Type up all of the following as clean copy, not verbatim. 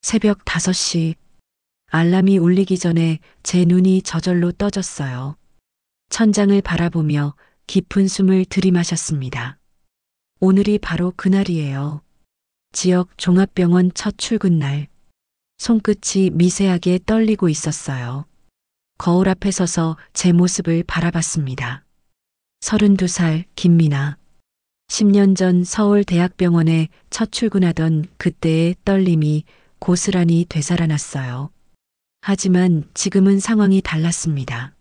새벽 5시. 알람이 울리기 전에 제 눈이 저절로 떠졌어요. 천장을 바라보며 깊은 숨을 들이마셨습니다. 오늘이 바로 그날이에요. 지역 종합병원 첫 출근 날. 손끝이 미세하게 떨리고 있었어요. 거울 앞에 서서 제 모습을 바라봤습니다. 32살 김미나. 10년 전 서울대학병원에 첫 출근하던 그때의 떨림이 고스란히 되살아났어요. 하지만 지금은 상황이 달랐습니다.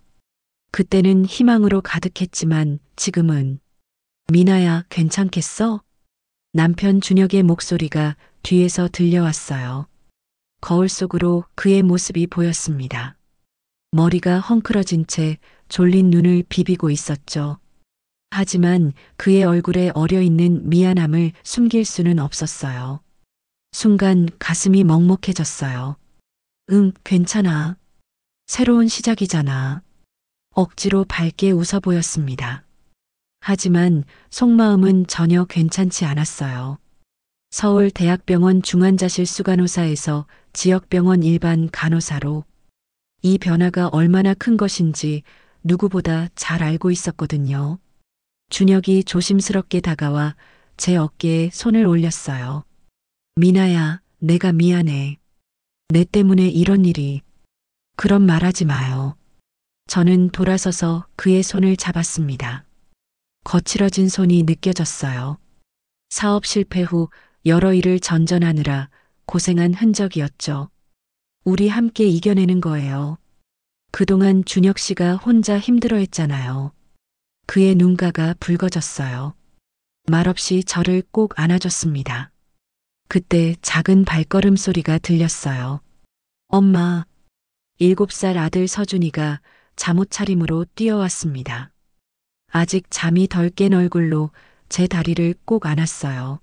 그때는 희망으로 가득했지만 지금은 미나야, 괜찮겠어? 남편 준혁의 목소리가 뒤에서 들려왔어요. 거울 속으로 그의 모습이 보였습니다. 머리가 헝클어진 채 졸린 눈을 비비고 있었죠. 하지만 그의 얼굴에 어려있는 미안함을 숨길 수는 없었어요. 순간 가슴이 먹먹해졌어요. 응, 괜찮아. 새로운 시작이잖아. 억지로 밝게 웃어 보였습니다. 하지만 속마음은 전혀 괜찮지 않았어요. 서울대학병원 중환자실 수간호사에서 지역병원 일반 간호사로 이 변화가 얼마나 큰 것인지 누구보다 잘 알고 있었거든요. 준혁이 조심스럽게 다가와 제 어깨에 손을 올렸어요. 미나야, 내가 미안해. 내 때문에 이런 일이. 그런 말하지 마요. 저는 돌아서서 그의 손을 잡았습니다. 거칠어진 손이 느껴졌어요. 사업 실패 후 여러 일을 전전하느라 고생한 흔적이었죠. 우리 함께 이겨내는 거예요. 그동안 준혁 씨가 혼자 힘들어했잖아요. 그의 눈가가 붉어졌어요. 말없이 저를 꼭 안아줬습니다. 그때 작은 발걸음 소리가 들렸어요. 엄마. 7살 아들 서준이가 잠옷 차림으로 뛰어왔습니다. 아직 잠이 덜 깬 얼굴로 제 다리를 꼭 안았어요.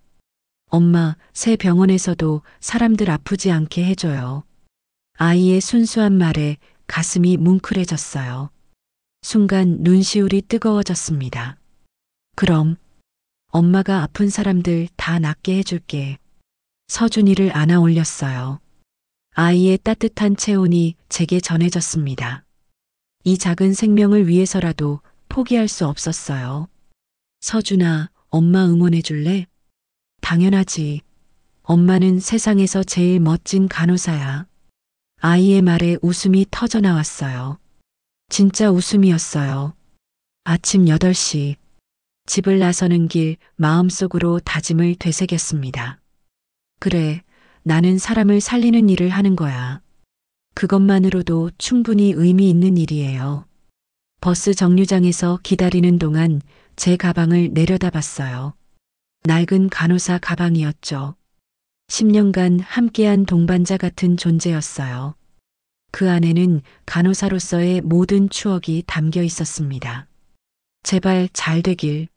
엄마, 새 병원에서도 사람들 아프지 않게 해줘요. 아이의 순수한 말에 가슴이 뭉클해졌어요. 순간 눈시울이 뜨거워졌습니다. 그럼 엄마가 아픈 사람들 다 낫게 해줄게. 서준이를 안아 올렸어요. 아이의 따뜻한 체온이 제게 전해졌습니다. 이 작은 생명을 위해서라도 포기할 수 없었어요. 서준아, 엄마 응원해 줄래? 당연하지. 엄마는 세상에서 제일 멋진 간호사야. 아이의 말에 웃음이 터져 나왔어요. 진짜 웃음이었어요. 아침 8시. 집을 나서는 길 마음속으로 다짐을 되새겼습니다. 그래, 나는 사람을 살리는 일을 하는 거야. 그것만으로도 충분히 의미 있는 일이에요. 버스 정류장에서 기다리는 동안 제 가방을 내려다봤어요. 낡은 간호사 가방이었죠. 10년간 함께한 동반자 같은 존재였어요. 그 안에는 간호사로서의 모든 추억이 담겨 있었습니다. 제발 잘 되길.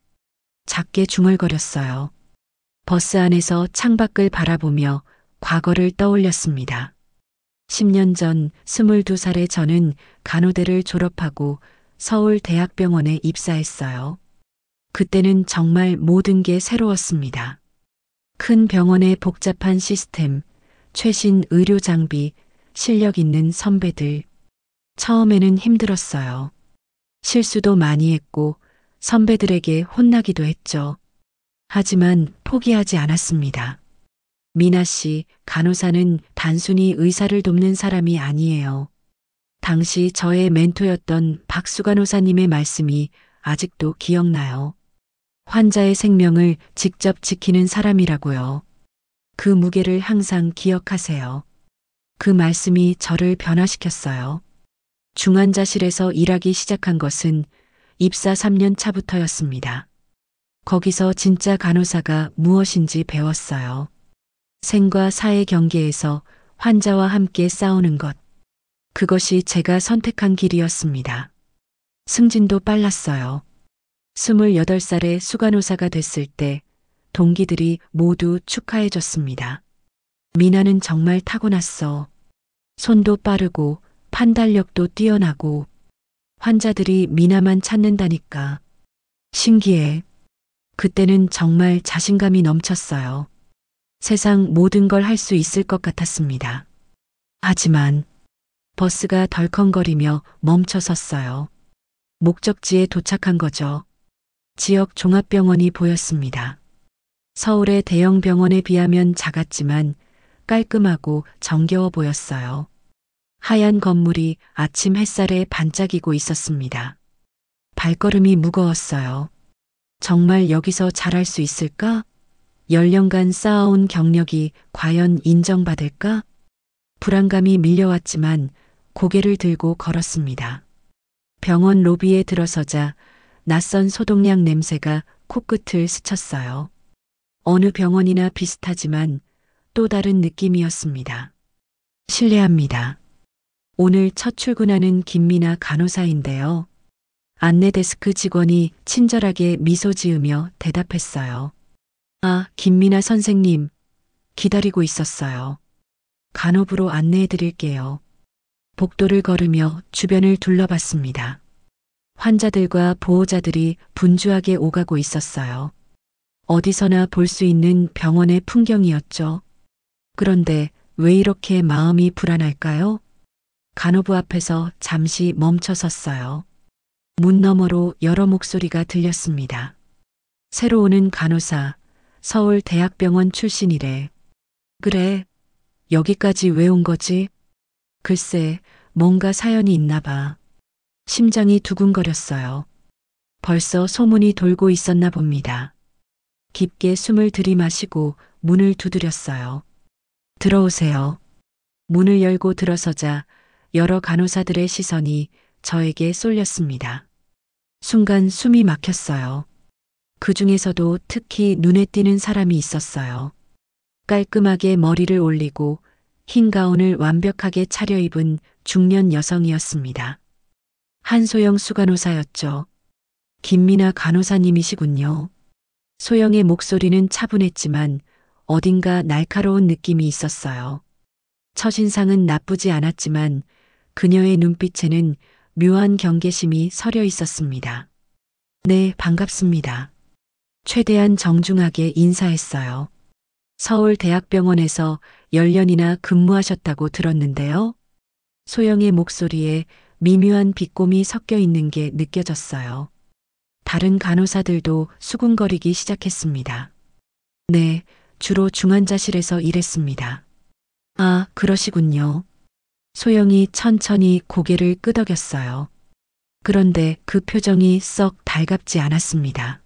작게 중얼거렸어요. 버스 안에서 창밖을 바라보며 과거를 떠올렸습니다. 10년 전 22살의 저는 간호대를 졸업하고 서울대학병원에 입사했어요. 그때는 정말 모든 게 새로웠습니다. 큰 병원의 복잡한 시스템, 최신 의료 장비, 실력 있는 선배들. 처음에는 힘들었어요. 실수도 많이 했고 선배들에게 혼나기도 했죠. 하지만 포기하지 않았습니다. 미나 씨, 간호사는 단순히 의사를 돕는 사람이 아니에요. 당시 저의 멘토였던 박수 간호사님의 말씀이 아직도 기억나요. 환자의 생명을 직접 지키는 사람이라고요. 그 무게를 항상 기억하세요. 그 말씀이 저를 변화시켰어요. 중환자실에서 일하기 시작한 것은 입사 3년 차부터였습니다. 거기서 진짜 간호사가 무엇인지 배웠어요. 생과 사의 경계에서 환자와 함께 싸우는 것. 그것이 제가 선택한 길이었습니다. 승진도 빨랐어요. 28살에 수간호사가 됐을 때 동기들이 모두 축하해줬습니다. 미나는 정말 타고났어. 손도 빠르고 판단력도 뛰어나고 환자들이 미나만 찾는다니까. 신기해. 그때는 정말 자신감이 넘쳤어요. 세상 모든 걸 할 수 있을 것 같았습니다. 하지만 버스가 덜컹거리며 멈춰 섰어요. 목적지에 도착한 거죠. 지역 종합병원이 보였습니다. 서울의 대형 병원에 비하면 작았지만 깔끔하고 정겨워 보였어요. 하얀 건물이 아침 햇살에 반짝이고 있었습니다. 발걸음이 무거웠어요. 정말 여기서 잘할 수 있을까? 열년간 쌓아온 경력이 과연 인정받을까? 불안감이 밀려왔지만 고개를 들고 걸었습니다. 병원 로비에 들어서자 낯선 소독약 냄새가 코끝을 스쳤어요. 어느 병원이나 비슷하지만 또 다른 느낌이었습니다. 실례합니다. 오늘 첫 출근하는 김미나 간호사인데요. 안내 데스크 직원이 친절하게 미소 지으며 대답했어요. 아, 김미나 선생님. 기다리고 있었어요. 간호부로 안내해 드릴게요. 복도를 걸으며 주변을 둘러봤습니다. 환자들과 보호자들이 분주하게 오가고 있었어요. 어디서나 볼 수 있는 병원의 풍경이었죠. 그런데 왜 이렇게 마음이 불안할까요? 간호부 앞에서 잠시 멈춰 섰어요. 문 너머로 여러 목소리가 들렸습니다. 새로 오는 간호사, 서울대학병원 출신이래. 그래, 여기까지 왜 온 거지? 글쎄, 뭔가 사연이 있나 봐. 심장이 두근거렸어요. 벌써 소문이 돌고 있었나 봅니다. 깊게 숨을 들이마시고 문을 두드렸어요. 들어오세요. 문을 열고 들어서자 여러 간호사들의 시선이 저에게 쏠렸습니다. 순간 숨이 막혔어요. 그 중에서도 특히 눈에 띄는 사람이 있었어요. 깔끔하게 머리를 올리고 흰 가운을 완벽하게 차려입은 중년 여성이었습니다. 한소영 수간호사였죠. 김미나 간호사님이시군요. 소영의 목소리는 차분했지만 어딘가 날카로운 느낌이 있었어요. 첫인상은 나쁘지 않았지만 그녀의 눈빛에는 묘한 경계심이 서려 있었습니다. 네, 반갑습니다. 최대한 정중하게 인사했어요. 서울대학병원에서 10년이나 근무하셨다고 들었는데요. 소영의 목소리에 미묘한 비꼼이 섞여 있는 게 느껴졌어요. 다른 간호사들도 수군거리기 시작했습니다. 네, 주로 중환자실에서 일했습니다. 아, 그러시군요. 소영이 천천히 고개를 끄덕였어요. 그런데 그 표정이 썩 달갑지 않았습니다.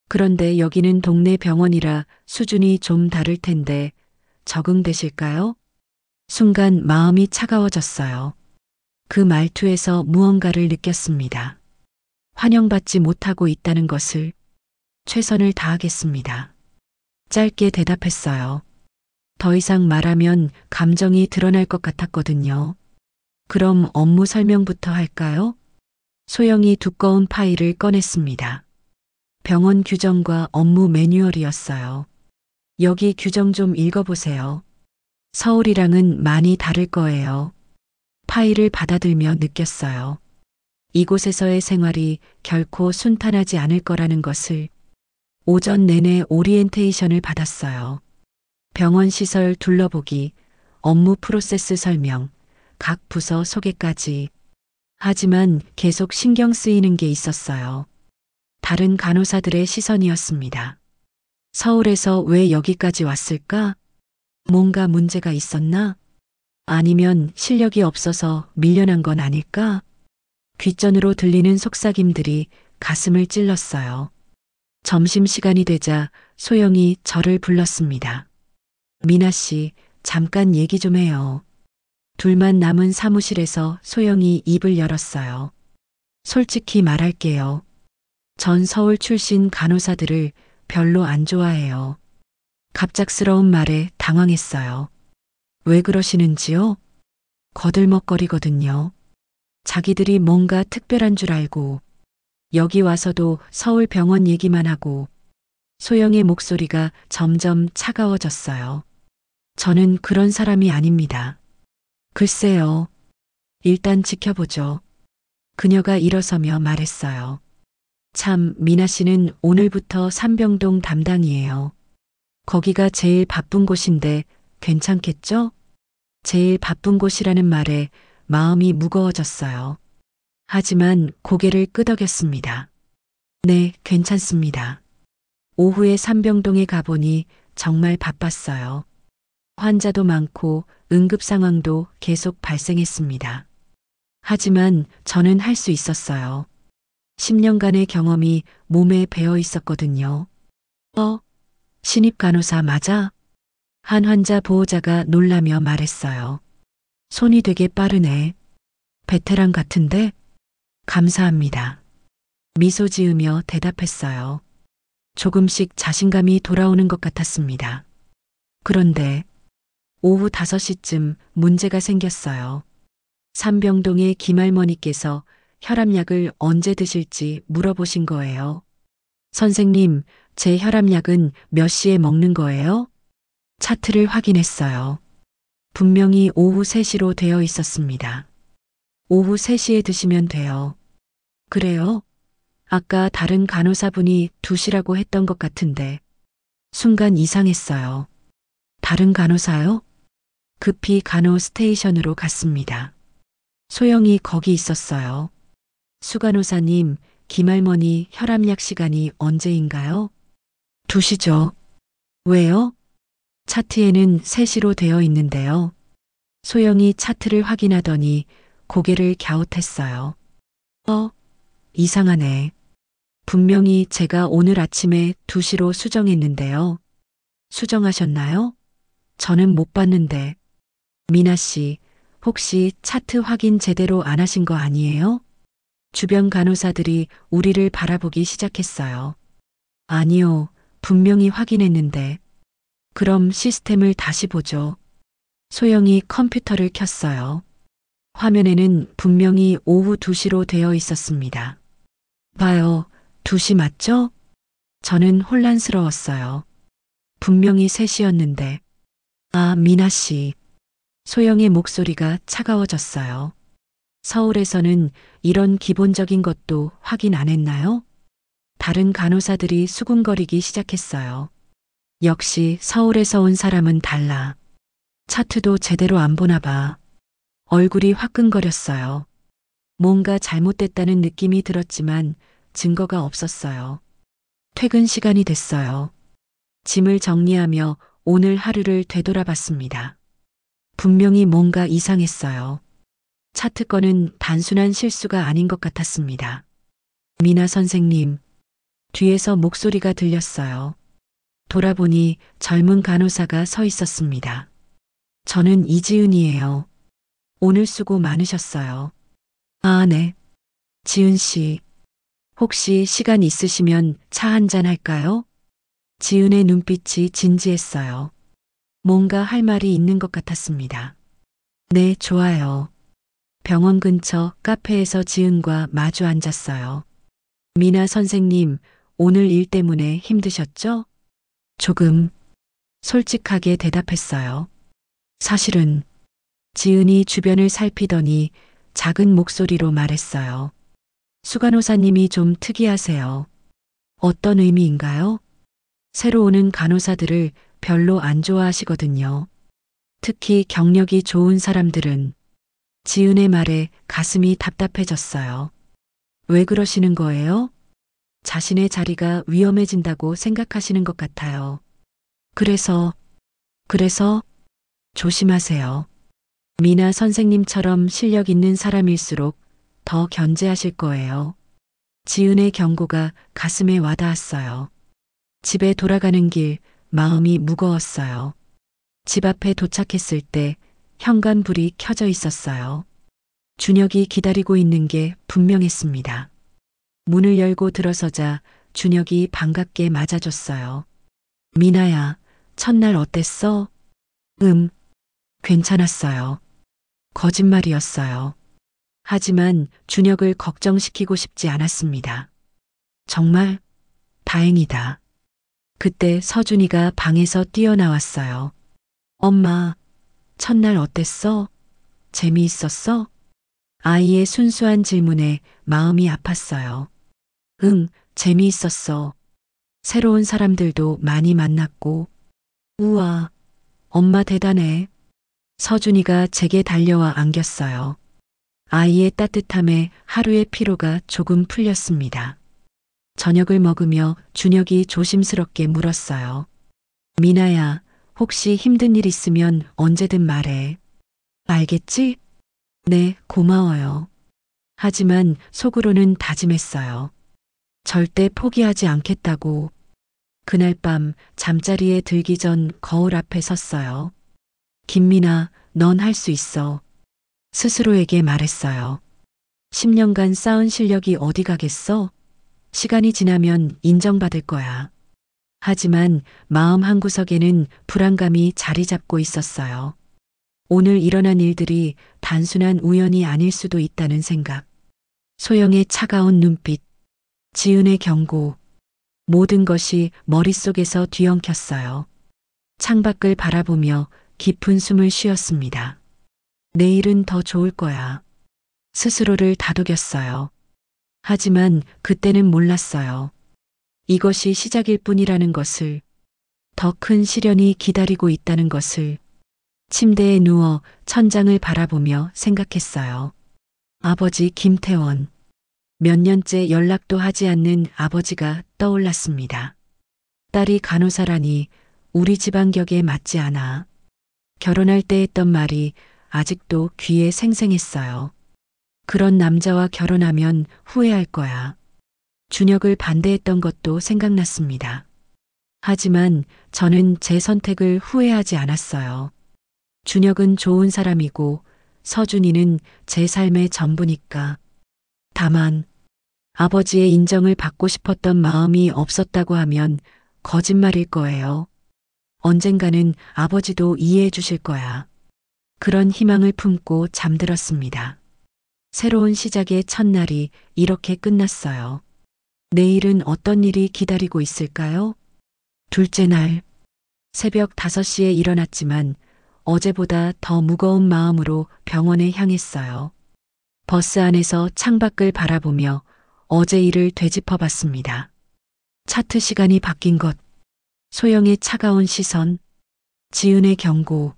그런데 여기는 동네 병원이라 수준이 좀 다를 텐데 적응되실까요? 순간 마음이 차가워졌어요. 그 말투에서 무언가를 느꼈습니다. 환영받지 못하고 있다는 것을. 최선을 다하겠습니다. 짧게 대답했어요. 더 이상 말하면 감정이 드러날 것 같았거든요. 그럼 업무 설명부터 할까요? 소영이 두꺼운 파일을 꺼냈습니다. 병원 규정과 업무 매뉴얼이었어요. 여기 규정 좀 읽어보세요. 서울이랑은 많이 다를 거예요. 파일을 받아들며 느꼈어요. 이곳에서의 생활이 결코 순탄하지 않을 거라는 것을. 오전 내내 오리엔테이션을 받았어요. 병원 시설 둘러보기, 업무 프로세스 설명, 각 부서 소개까지. 하지만 계속 신경 쓰이는 게 있었어요. 다른 간호사들의 시선이었습니다. 서울에서 왜 여기까지 왔을까? 뭔가 문제가 있었나? 아니면 실력이 없어서 밀려난 건 아닐까? 귓전으로 들리는 속삭임들이 가슴을 찔렀어요. 점심시간이 되자 소영이 저를 불렀습니다. 미나 씨, 잠깐 얘기 좀 해요. 둘만 남은 사무실에서 소영이 입을 열었어요. 솔직히 말할게요. 전 서울 출신 간호사들을 별로 안 좋아해요. 갑작스러운 말에 당황했어요. 왜 그러시는지요? 거들먹거리거든요. 자기들이 뭔가 특별한 줄 알고 여기 와서도 서울 병원 얘기만 하고. 소영의 목소리가 점점 차가워졌어요. 저는 그런 사람이 아닙니다. 글쎄요. 일단 지켜보죠. 그녀가 일어서며 말했어요. 참, 미나 씨는 오늘부터 삼병동 담당이에요. 거기가 제일 바쁜 곳인데 괜찮겠죠? 제일 바쁜 곳이라는 말에 마음이 무거워졌어요. 하지만 고개를 끄덕였습니다. 네, 괜찮습니다. 오후에 삼병동에 가보니 정말 바빴어요. 환자도 많고 응급 상황도 계속 발생했습니다. 하지만 저는 할 수 있었어요. 10년간의 경험이 몸에 배어 있었거든요. 신입 간호사 맞아? 한 환자 보호자가 놀라며 말했어요. 손이 되게 빠르네. 베테랑 같은데? 감사합니다. 미소 지으며 대답했어요. 조금씩 자신감이 돌아오는 것 같았습니다. 그런데 오후 5시쯤 문제가 생겼어요. 삼병동의 김할머니께서 혈압약을 언제 드실지 물어보신 거예요. 선생님, 제 혈압약은 몇 시에 먹는 거예요? 차트를 확인했어요. 분명히 오후 3시로 되어 있었습니다. 오후 3시에 드시면 돼요. 그래요? 아까 다른 간호사분이 2시라고 했던 것 같은데. 순간 이상했어요. 다른 간호사요? 급히 간호 스테이션으로 갔습니다. 소영이 거기 있었어요. 수간호사님, 김할머니 혈압약 시간이 언제인가요? 2시죠. 왜요? 차트에는 3시로 되어 있는데요. 소영이 차트를 확인하더니 고개를 갸웃했어요. 이상하네. 분명히 제가 오늘 아침에 2시로 수정했는데요. 수정하셨나요? 저는 못 봤는데. 미나 씨, 혹시 차트 확인 제대로 안 하신 거 아니에요? 주변 간호사들이 우리를 바라보기 시작했어요. 아니요, 분명히 확인했는데. 그럼 시스템을 다시 보죠. 소영이 컴퓨터를 켰어요. 화면에는 분명히 오후 2시로 되어 있었습니다. 봐요, 2시 맞죠? 저는 혼란스러웠어요. 분명히 3시였는데. 아, 미나 씨. 소영의 목소리가 차가워졌어요. 서울에서는 이런 기본적인 것도 확인 안 했나요? 다른 간호사들이 수군거리기 시작했어요. 역시 서울에서 온 사람은 달라. 차트도 제대로 안 보나 봐. 얼굴이 화끈거렸어요. 뭔가 잘못됐다는 느낌이 들었지만 증거가 없었어요. 퇴근 시간이 됐어요. 짐을 정리하며 오늘 하루를 되돌아봤습니다. 분명히 뭔가 이상했어요. 차트 건은 단순한 실수가 아닌 것 같았습니다. 미나 선생님, 뒤에서 목소리가 들렸어요. 돌아보니 젊은 간호사가 서 있었습니다. 저는 이지은이에요. 오늘 수고 많으셨어요. 아, 네. 지은 씨, 혹시 시간 있으시면 차 한잔 할까요? 지은의 눈빛이 진지했어요. 뭔가 할 말이 있는 것 같았습니다. 네, 좋아요. 병원 근처 카페에서 지은과 마주 앉았어요. 미나 선생님, 오늘 일 때문에 힘드셨죠? 조금 솔직하게 대답했어요. 사실은 지은이 주변을 살피더니 작은 목소리로 말했어요. 수간호사님이 좀 특이하세요. 어떤 의미인가요? 새로 오는 간호사들을 별로 안 좋아하시거든요. 특히 경력이 좋은 사람들은. 지은의 말에 가슴이 답답해졌어요. 왜 그러시는 거예요? 자신의 자리가 위험해진다고 생각하시는 것 같아요. 그래서 조심하세요. 미나 선생님처럼 실력 있는 사람일수록 더 견제하실 거예요. 지은의 경고가 가슴에 와닿았어요. 집에 돌아가는 길 마음이 무거웠어요. 집 앞에 도착했을 때 현관불이 켜져 있었어요. 준혁이 기다리고 있는 게 분명했습니다. 문을 열고 들어서자 준혁이 반갑게 맞아줬어요. 미나야, 첫날 어땠어? 괜찮았어요. 거짓말이었어요. 하지만 준혁을 걱정시키고 싶지 않았습니다. 정말 다행이다. 그때 서준이가 방에서 뛰어나왔어요. 엄마, 첫날 어땠어? 재미있었어? 아이의 순수한 질문에 마음이 아팠어요. 응, 재미있었어. 새로운 사람들도 많이 만났고 우와, 엄마 대단해. 서준이가 제게 달려와 안겼어요. 아이의 따뜻함에 하루의 피로가 조금 풀렸습니다. 저녁을 먹으며 준혁이 조심스럽게 물었어요. 미나야, 혹시 힘든 일 있으면 언제든 말해. 알겠지? 네, 고마워요. 하지만 속으로는 다짐했어요. 절대 포기하지 않겠다고. 그날 밤 잠자리에 들기 전 거울 앞에 섰어요. 김미나, 넌 할 수 있어. 스스로에게 말했어요. 10년간 쌓은 실력이 어디 가겠어? 시간이 지나면 인정받을 거야. 하지만 마음 한구석에는 불안감이 자리 잡고 있었어요. 오늘 일어난 일들이 단순한 우연이 아닐 수도 있다는 생각. 소영의 차가운 눈빛, 지은의 경고, 모든 것이 머릿속에서 뒤엉켰어요. 창밖을 바라보며 깊은 숨을 쉬었습니다. 내일은 더 좋을 거야. 스스로를 다독였어요. 하지만 그때는 몰랐어요. 이것이 시작일 뿐이라는 것을, 더 큰 시련이 기다리고 있다는 것을. 침대에 누워 천장을 바라보며 생각했어요. 아버지 김태원. 몇 년째 연락도 하지 않는 아버지가 떠올랐습니다. 딸이 간호사라니 우리 집안 격에 맞지 않아. 결혼할 때 했던 말이 아직도 귀에 생생했어요. 그런 남자와 결혼하면 후회할 거야. 준혁을 반대했던 것도 생각났습니다. 하지만 저는 제 선택을 후회하지 않았어요. 준혁은 좋은 사람이고 서준이는 제 삶의 전부니까. 다만 아버지의 인정을 받고 싶었던 마음이 없었다고 하면 거짓말일 거예요. 언젠가는 아버지도 이해해 주실 거야. 그런 희망을 품고 잠들었습니다. 새로운 시작의 첫날이 이렇게 끝났어요. 내일은 어떤 일이 기다리고 있을까요? 둘째 날, 새벽 5시에 일어났지만 어제보다 더 무거운 마음으로 병원에 향했어요. 버스 안에서 창밖을 바라보며 어제 일을 되짚어 봤습니다. 차트 시간이 바뀐 것, 소영의 차가운 시선, 지은의 경고,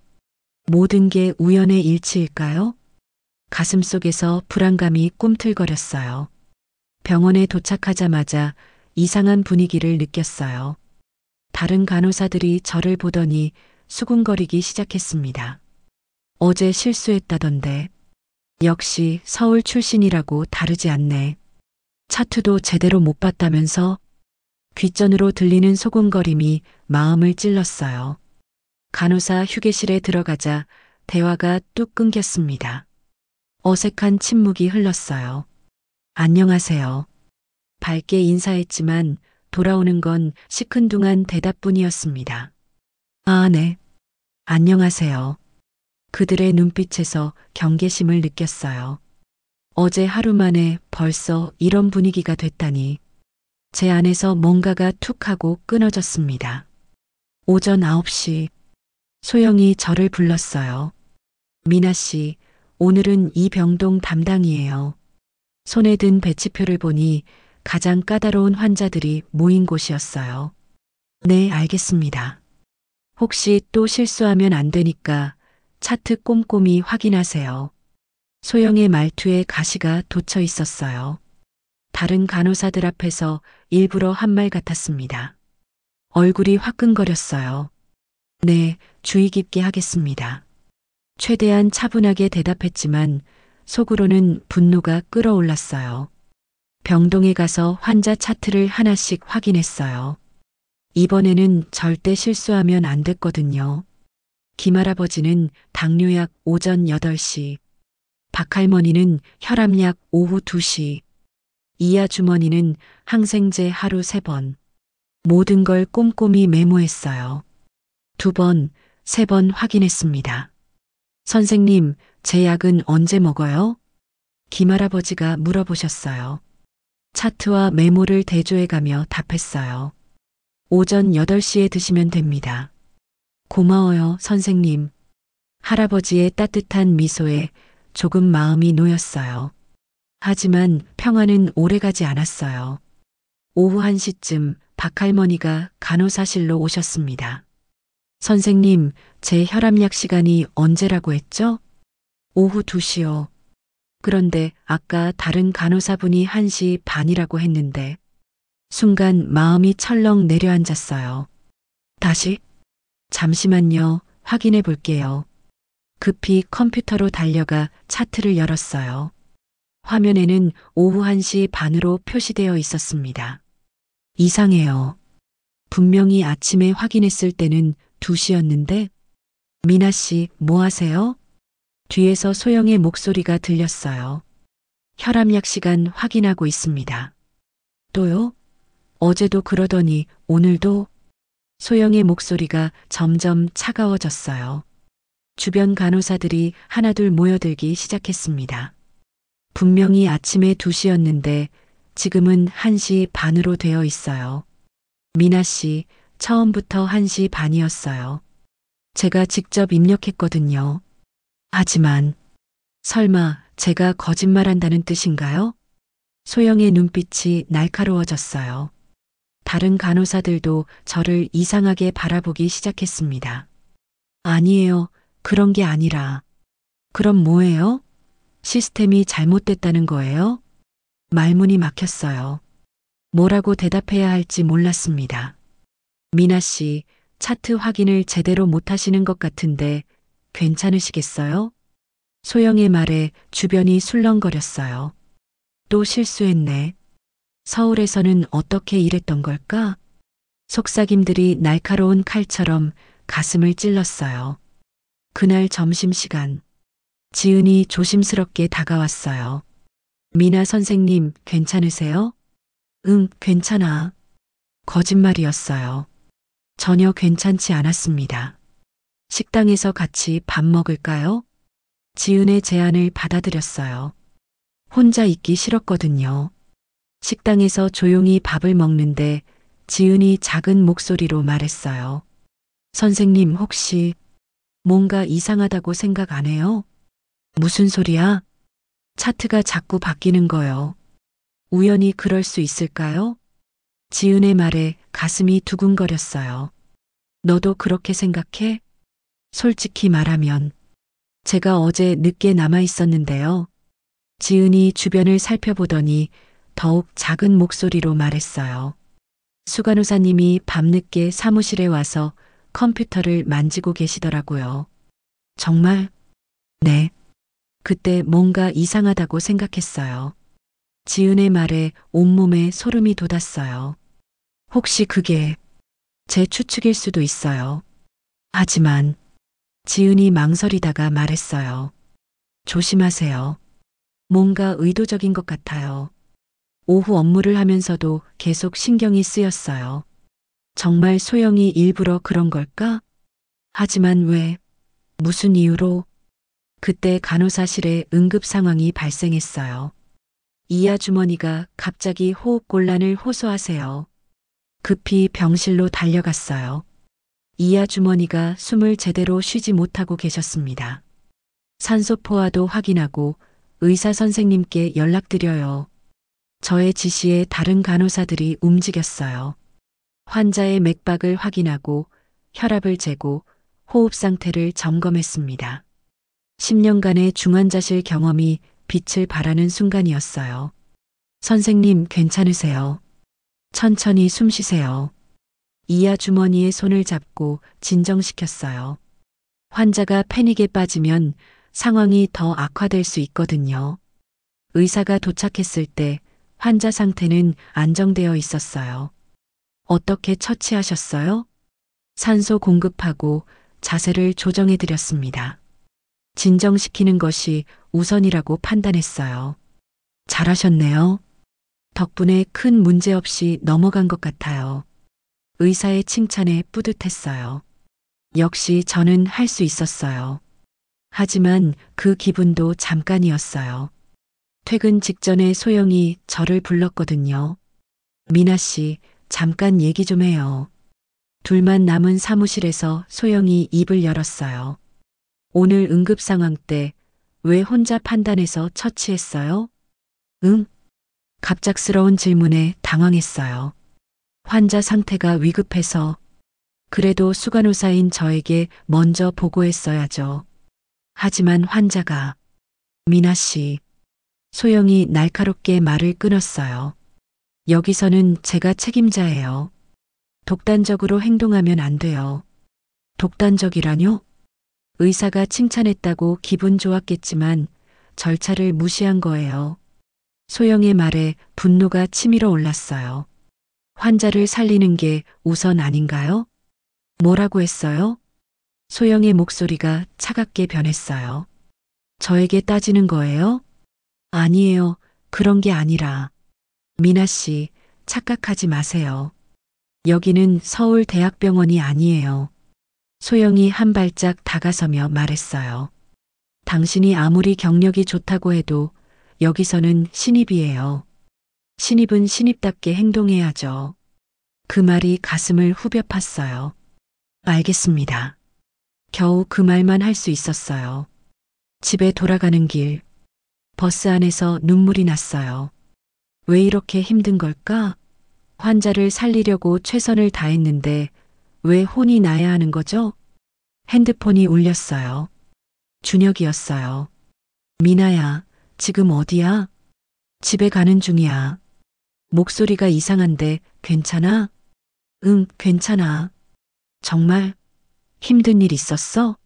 모든 게 우연의 일치일까요? 가슴속에서 불안감이 꿈틀거렸어요. 병원에 도착하자마자 이상한 분위기를 느꼈어요. 다른 간호사들이 저를 보더니 수군거리기 시작했습니다. 어제 실수했다던데. 역시 서울 출신이라고 다르지 않네. 차트도 제대로 못 봤다면서? 귓전으로 들리는 소곤거림이 마음을 찔렀어요. 간호사 휴게실에 들어가자 대화가 뚝 끊겼습니다. 어색한 침묵이 흘렀어요. 안녕하세요. 밝게 인사했지만 돌아오는 건 시큰둥한 대답뿐이었습니다. 아, 네. 안녕하세요. 그들의 눈빛에서 경계심을 느꼈어요. 어제 하루 만에 벌써 이런 분위기가 됐다니. 제 안에서 뭔가가 툭 하고 끊어졌습니다. 오전 9시, 소영이 저를 불렀어요. 미나 씨, 오늘은 이 병동 담당이에요. 손에 든 배치표를 보니 가장 까다로운 환자들이 모인 곳이었어요. 네, 알겠습니다. 혹시 또 실수하면 안 되니까 차트 꼼꼼히 확인하세요. 소영의 말투에 가시가 돋쳐 있었어요. 다른 간호사들 앞에서 일부러 한 말 같았습니다. 얼굴이 화끈거렸어요. 네, 주의 깊게 하겠습니다. 최대한 차분하게 대답했지만 속으로는 분노가 끓어올랐어요. 병동에 가서 환자 차트를 하나씩 확인했어요. 이번에는 절대 실수하면 안 됐거든요. 김할아버지는 당뇨약 오전 8시, 박할머니는 혈압약 오후 2시, 이하 주머니는 항생제 하루 3번. 모든 걸 꼼꼼히 메모했어요. 2번, 3번 확인했습니다. 선생님, 제 약은 언제 먹어요? 김할아버지가 물어보셨어요. 차트와 메모를 대조해가며 답했어요. 오전 8시에 드시면 됩니다. 고마워요, 선생님. 할아버지의 따뜻한 미소에 조금 마음이 놓였어요. 하지만 평화는 오래가지 않았어요. 오후 1시쯤 박할머니가 간호사실로 오셨습니다. 선생님, 제 혈압약 시간이 언제라고 했죠? 오후 2시요. 그런데 아까 다른 간호사분이 1시 반이라고 했는데 순간 마음이 철렁 내려앉았어요. 다시? 잠시만요. 확인해 볼게요. 급히 컴퓨터로 달려가 차트를 열었어요. 화면에는 오후 1시 반으로 표시되어 있었습니다. 이상해요. 분명히 아침에 확인했을 때는 2시였는데, 미나 씨, 뭐 하세요? 뒤에서 소영의 목소리가 들렸어요. 혈압약 시간 확인하고 있습니다. 또요? 어제도 그러더니 오늘도? 소영의 목소리가 점점 차가워졌어요. 주변 간호사들이 하나둘 모여들기 시작했습니다. 분명히 아침에 2시였는데 지금은 1시 반으로 되어 있어요. 미나 씨, 처음부터 1시 반이었어요. 제가 직접 입력했거든요. 하지만, 설마 제가 거짓말한다는 뜻인가요? 소영의 눈빛이 날카로워졌어요. 다른 간호사들도 저를 이상하게 바라보기 시작했습니다. 아니에요. 그런 게 아니라. 그럼 뭐예요? 시스템이 잘못됐다는 거예요? 말문이 막혔어요. 뭐라고 대답해야 할지 몰랐습니다. 미나 씨, 차트 확인을 제대로 못 하시는 것 같은데 괜찮으시겠어요? 소영의 말에 주변이 술렁거렸어요. 또 실수했네. 서울에서는 어떻게 일했던 걸까? 속삭임들이 날카로운 칼처럼 가슴을 찔렀어요. 그날 점심시간, 지은이 조심스럽게 다가왔어요. 미나 선생님, 괜찮으세요? 응, 괜찮아. 거짓말이었어요. 전혀 괜찮지 않았습니다. 식당에서 같이 밥 먹을까요? 지은의 제안을 받아들였어요. 혼자 있기 싫었거든요. 식당에서 조용히 밥을 먹는데 지은이 작은 목소리로 말했어요. 선생님 혹시 뭔가 이상하다고 생각 안 해요? 무슨 소리야? 차트가 자꾸 바뀌는 거요. 우연히 그럴 수 있을까요? 지은의 말에 가슴이 두근거렸어요. 너도 그렇게 생각해? 솔직히 말하면 제가 어제 늦게 남아 있었는데요. 지은이 주변을 살펴보더니 더욱 작은 목소리로 말했어요. 수간호사님이 밤늦게 사무실에 와서 컴퓨터를 만지고 계시더라고요. 정말? 네. 그때 뭔가 이상하다고 생각했어요. 지은의 말에 온몸에 소름이 돋았어요. 혹시 그게 제 추측일 수도 있어요. 하지만 지은이 망설이다가 말했어요. 조심하세요. 뭔가 의도적인 것 같아요. 오후 업무를 하면서도 계속 신경이 쓰였어요. 정말 소영이 일부러 그런 걸까? 하지만 왜? 무슨 이유로? 그때 간호사실에 응급 상황이 발생했어요. 이 아주머니가 갑자기 호흡곤란을 호소하세요. 급히 병실로 달려갔어요. 이 아주머니가 숨을 제대로 쉬지 못하고 계셨습니다. 산소포화도 확인하고 의사 선생님께 연락드려요. 저의 지시에 다른 간호사들이 움직였어요. 환자의 맥박을 확인하고 혈압을 재고 호흡 상태를 점검했습니다. 10년간의 중환자실 경험이 빛을 발하는 순간이었어요. 선생님 괜찮으세요? 천천히 숨 쉬세요. 이 아주머니의 손을 잡고 진정시켰어요. 환자가 패닉에 빠지면 상황이 더 악화될 수 있거든요. 의사가 도착했을 때 환자 상태는 안정되어 있었어요. 어떻게 처치하셨어요? 산소 공급하고 자세를 조정해 드렸습니다. 진정시키는 것이 우선이라고 판단했어요. 잘하셨네요. 덕분에 큰 문제 없이 넘어간 것 같아요. 의사의 칭찬에 뿌듯했어요. 역시 저는 할 수 있었어요. 하지만 그 기분도 잠깐이었어요. 퇴근 직전에 소영이 저를 불렀거든요. 미나 씨, 잠깐 얘기 좀 해요. 둘만 남은 사무실에서 소영이 입을 열었어요. 오늘 응급 상황 때 왜 혼자 판단해서 처치했어요? 응? 갑작스러운 질문에 당황했어요. 환자 상태가 위급해서 그래도 수간호사인 저에게 먼저 보고했어야죠. 하지만 환자가 미나 씨, 소영이 날카롭게 말을 끊었어요. 여기서는 제가 책임자예요. 독단적으로 행동하면 안 돼요. 독단적이라뇨? 의사가 칭찬했다고 기분 좋았겠지만 절차를 무시한 거예요. 소영의 말에 분노가 치밀어 올랐어요. 환자를 살리는 게 우선 아닌가요? 뭐라고 했어요? 소영의 목소리가 차갑게 변했어요. 저에게 따지는 거예요? 아니에요. 그런 게 아니라. 미나 씨, 착각하지 마세요. 여기는 서울대학병원이 아니에요. 소영이 한 발짝 다가서며 말했어요. 당신이 아무리 경력이 좋다고 해도 여기서는 신입이에요. 신입은 신입답게 행동해야죠. 그 말이 가슴을 후벼 팠어요. 알겠습니다. 겨우 그 말만 할 수 있었어요. 집에 돌아가는 길, 버스 안에서 눈물이 났어요. 왜 이렇게 힘든 걸까? 환자를 살리려고 최선을 다했는데 왜 혼이 나야 하는 거죠? 핸드폰이 울렸어요. 준혁이었어요. 미나야, 지금 어디야? 집에 가는 중이야. 목소리가 이상한데 괜찮아? 응, 괜찮아. 정말 힘든 일 있었어?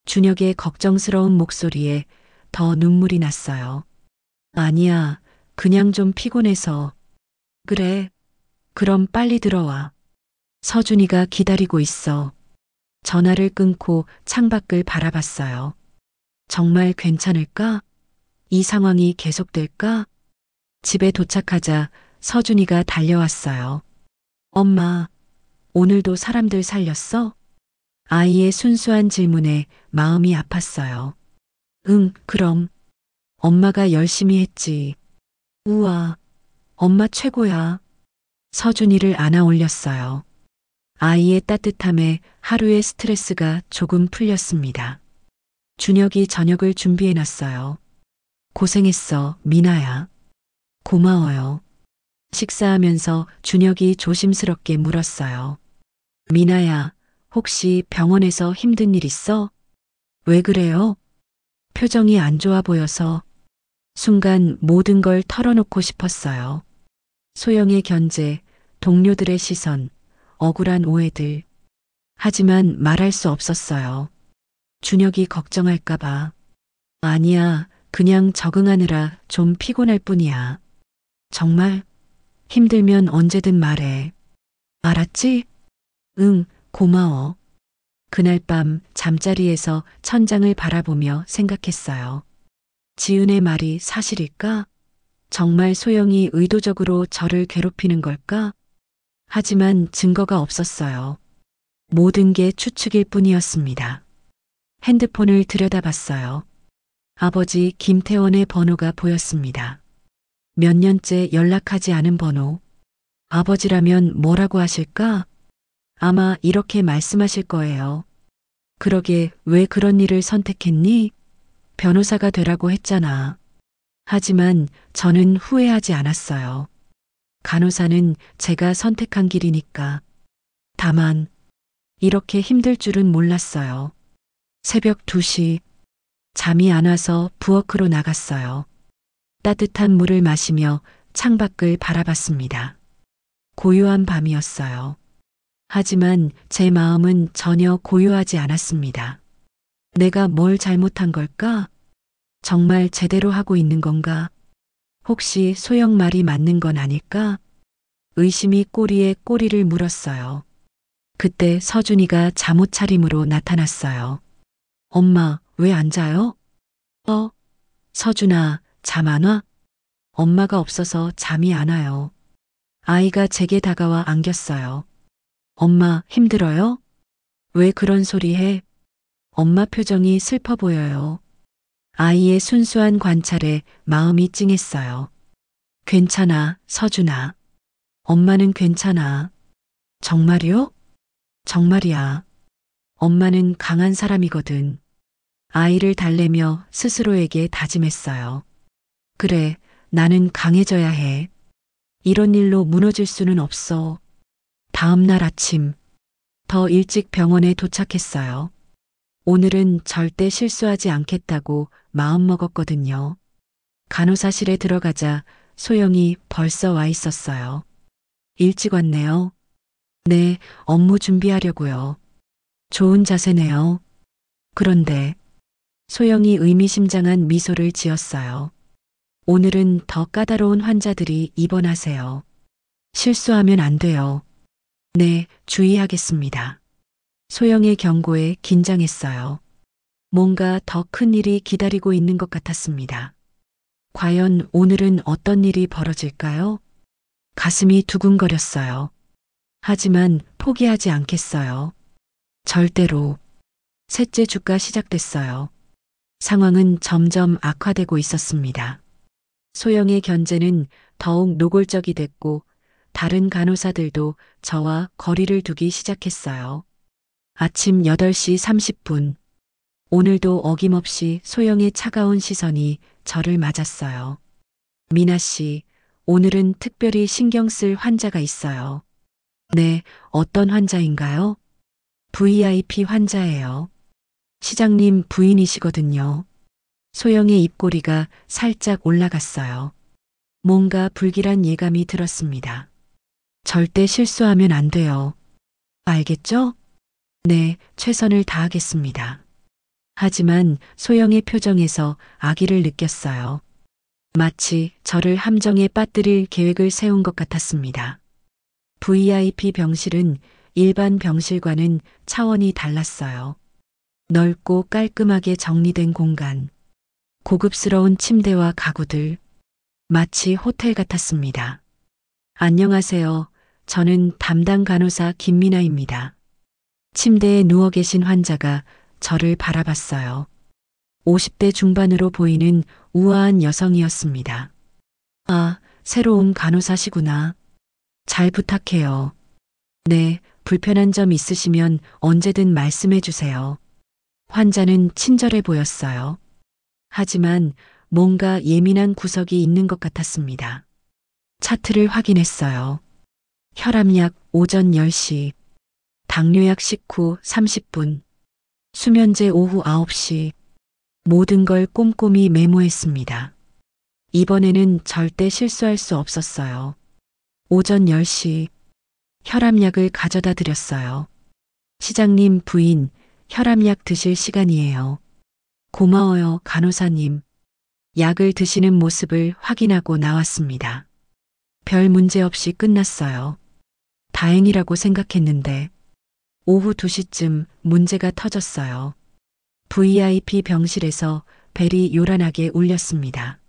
준혁의 걱정스러운 목소리에 더 눈물이 났어요. 아니야, 그냥 좀 피곤해서. 그래, 그럼 빨리 들어와. 서준이가 기다리고 있어. 전화를 끊고 창밖을 바라봤어요. 정말 괜찮을까? 이 상황이 계속될까? 집에 도착하자 서준이가 달려왔어요. 엄마, 오늘도 사람들 살렸어? 아이의 순수한 질문에 마음이 아팠어요. 응, 그럼. 엄마가 열심히 했지. 우와, 엄마 최고야. 서준이를 안아 올렸어요. 아이의 따뜻함에 하루의 스트레스가 조금 풀렸습니다. 준혁이 저녁을 준비해놨어요. 고생했어, 미나야. 고마워요. 식사하면서 준혁이 조심스럽게 물었어요. 미나야, 혹시 병원에서 힘든 일 있어? 왜 그래요? 표정이 안 좋아 보여서 순간 모든 걸 털어놓고 싶었어요. 소영의 견제, 동료들의 시선, 억울한 오해들. 하지만 말할 수 없었어요. 준혁이 걱정할까봐. 아니야, 그냥 적응하느라 좀 피곤할 뿐이야. 정말? 힘들면 언제든 말해. 알았지? 응, 고마워. 그날 밤 잠자리에서 천장을 바라보며 생각했어요. 지은의 말이 사실일까? 정말 소영이 의도적으로 저를 괴롭히는 걸까? 하지만 증거가 없었어요. 모든 게 추측일 뿐이었습니다. 핸드폰을 들여다봤어요. 아버지 김태원의 번호가 보였습니다. 몇 년째 연락하지 않은 번호. 아버지라면 뭐라고 하실까? 아마 이렇게 말씀하실 거예요. 그러게 왜 그런 일을 선택했니? 변호사가 되라고 했잖아. 하지만 저는 후회하지 않았어요. 간호사는 제가 선택한 길이니까. 다만 이렇게 힘들 줄은 몰랐어요. 새벽 2시 잠이 안 와서 부엌으로 나갔어요. 따뜻한 물을 마시며 창밖을 바라봤습니다. 고요한 밤이었어요. 하지만 제 마음은 전혀 고요하지 않았습니다. 내가 뭘 잘못한 걸까? 정말 제대로 하고 있는 건가? 혹시 소영 말이 맞는 건 아닐까? 의심이 꼬리에 꼬리를 물었어요. 그때 서준이가 잠옷 차림으로 나타났어요. 엄마, 왜 안 자요? 서준아, 잠 안 와? 엄마가 없어서 잠이 안 와요. 아이가 제게 다가와 안겼어요. 엄마, 힘들어요? 왜 그런 소리 해? 엄마 표정이 슬퍼 보여요. 아이의 순수한 관찰에 마음이 찡했어요. 괜찮아, 서준아. 엄마는 괜찮아. 정말이요? 정말이야. 엄마는 강한 사람이거든. 아이를 달래며 스스로에게 다짐했어요. 그래, 나는 강해져야 해. 이런 일로 무너질 수는 없어. 다음 날 아침, 더 일찍 병원에 도착했어요. 오늘은 절대 실수하지 않겠다고 마음먹었거든요. 간호사실에 들어가자 소영이 벌써 와 있었어요. 일찍 왔네요. 네, 업무 준비하려고요. 좋은 자세네요. 그런데 소영이 의미심장한 미소를 지었어요. 오늘은 더 까다로운 환자들이 입원하세요. 실수하면 안 돼요. 네, 주의하겠습니다. 소영의 경고에 긴장했어요. 뭔가 더 큰 일이 기다리고 있는 것 같았습니다. 과연 오늘은 어떤 일이 벌어질까요? 가슴이 두근거렸어요. 하지만 포기하지 않겠어요. 절대로. 셋째 주가 시작됐어요. 상황은 점점 악화되고 있었습니다. 소영의 견제는 더욱 노골적이 됐고 다른 간호사들도 저와 거리를 두기 시작했어요. 아침 8시 30분. 오늘도 어김없이 소영의 차가운 시선이 저를 맞았어요. 미나 씨, 오늘은 특별히 신경 쓸 환자가 있어요. 네, 어떤 환자인가요? VIP 환자예요. 시장님 부인이시거든요. 소영의 입꼬리가 살짝 올라갔어요. 뭔가 불길한 예감이 들었습니다. 절대 실수하면 안 돼요. 알겠죠? 네, 최선을 다하겠습니다. 하지만 소영의 표정에서 악의를 느꼈어요. 마치 저를 함정에 빠뜨릴 계획을 세운 것 같았습니다. VIP 병실은 일반 병실과는 차원이 달랐어요. 넓고 깔끔하게 정리된 공간, 고급스러운 침대와 가구들, 마치 호텔 같았습니다. 안녕하세요. 저는 담당 간호사 김미나입니다. 침대에 누워 계신 환자가 저를 바라봤어요. 50대 중반으로 보이는 우아한 여성이었습니다. 아, 새로운 간호사시구나. 잘 부탁해요. 네, 불편한 점 있으시면 언제든 말씀해 주세요. 환자는 친절해 보였어요. 하지만 뭔가 예민한 구석이 있는 것 같았습니다. 차트를 확인했어요. 혈압약 오전 10시, 당뇨약 식후 30분, 수면제 오후 9시, 모든 걸 꼼꼼히 메모했습니다. 이번에는 절대 실수할 수 없었어요. 오전 10시, 혈압약을 가져다 드렸어요. 시장님 부인, 혈압약 드실 시간이에요. 고마워요, 간호사님. 약을 드시는 모습을 확인하고 나왔습니다. 별 문제 없이 끝났어요. 다행이라고 생각했는데, 오후 2시쯤 문제가 터졌어요. VIP 병실에서 벨이 요란하게 울렸습니다.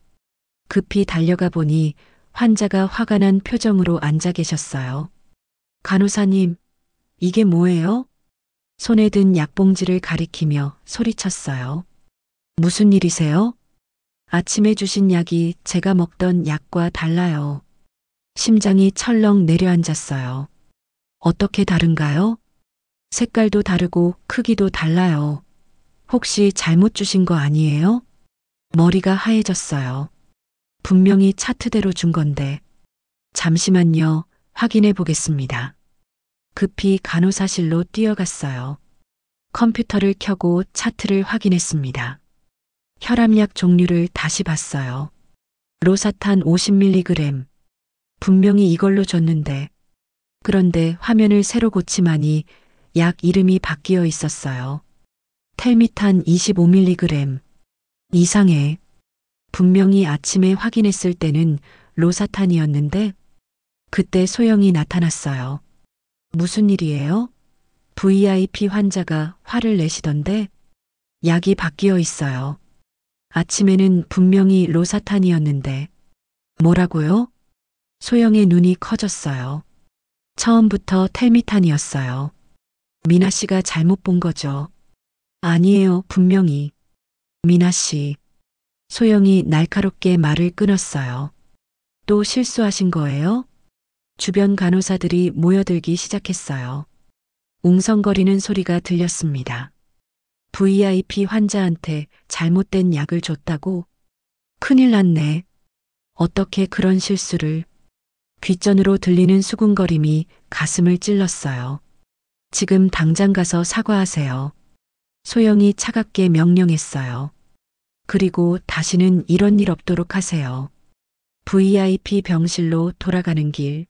급히 달려가 보니 환자가 화가 난 표정으로 앉아 계셨어요. 간호사님, 이게 뭐예요? 손에 든 약봉지를 가리키며 소리쳤어요. 무슨 일이세요? 아침에 주신 약이 제가 먹던 약과 달라요. 심장이 철렁 내려앉았어요. 어떻게 다른가요? 색깔도 다르고 크기도 달라요. 혹시 잘못 주신 거 아니에요? 머리가 하얘졌어요. 분명히 차트대로 준 건데. 잠시만요. 확인해 보겠습니다. 급히 간호사실로 뛰어갔어요. 컴퓨터를 켜고 차트를 확인했습니다. 혈압약 종류를 다시 봤어요. 로사탄 50mg. 분명히 이걸로 줬는데. 그런데 화면을 새로 고치마니 약 이름이 바뀌어 있었어요. 텔미탄 25mg. 이상해. 분명히 아침에 확인했을 때는 로사탄이었는데 그때 소영이 나타났어요. 무슨 일이에요? VIP 환자가 화를 내시던데 약이 바뀌어 있어요. 아침에는 분명히 로사탄이었는데 뭐라고요? 소영의 눈이 커졌어요. 처음부터 텔미탄이었어요. 미나 씨가 잘못 본 거죠. 아니에요, 분명히. 미나 씨. 소영이 날카롭게 말을 끊었어요. 또 실수하신 거예요? 주변 간호사들이 모여들기 시작했어요. 웅성거리는 소리가 들렸습니다. VIP 환자한테 잘못된 약을 줬다고? 큰일 났네. 어떻게 그런 실수를. 귓전으로 들리는 수군거림이 가슴을 찔렀어요. 지금 당장 가서 사과하세요. 소영이 차갑게 명령했어요. 그리고 다시는 이런 일 없도록 하세요. VIP 병실로 돌아가는 길.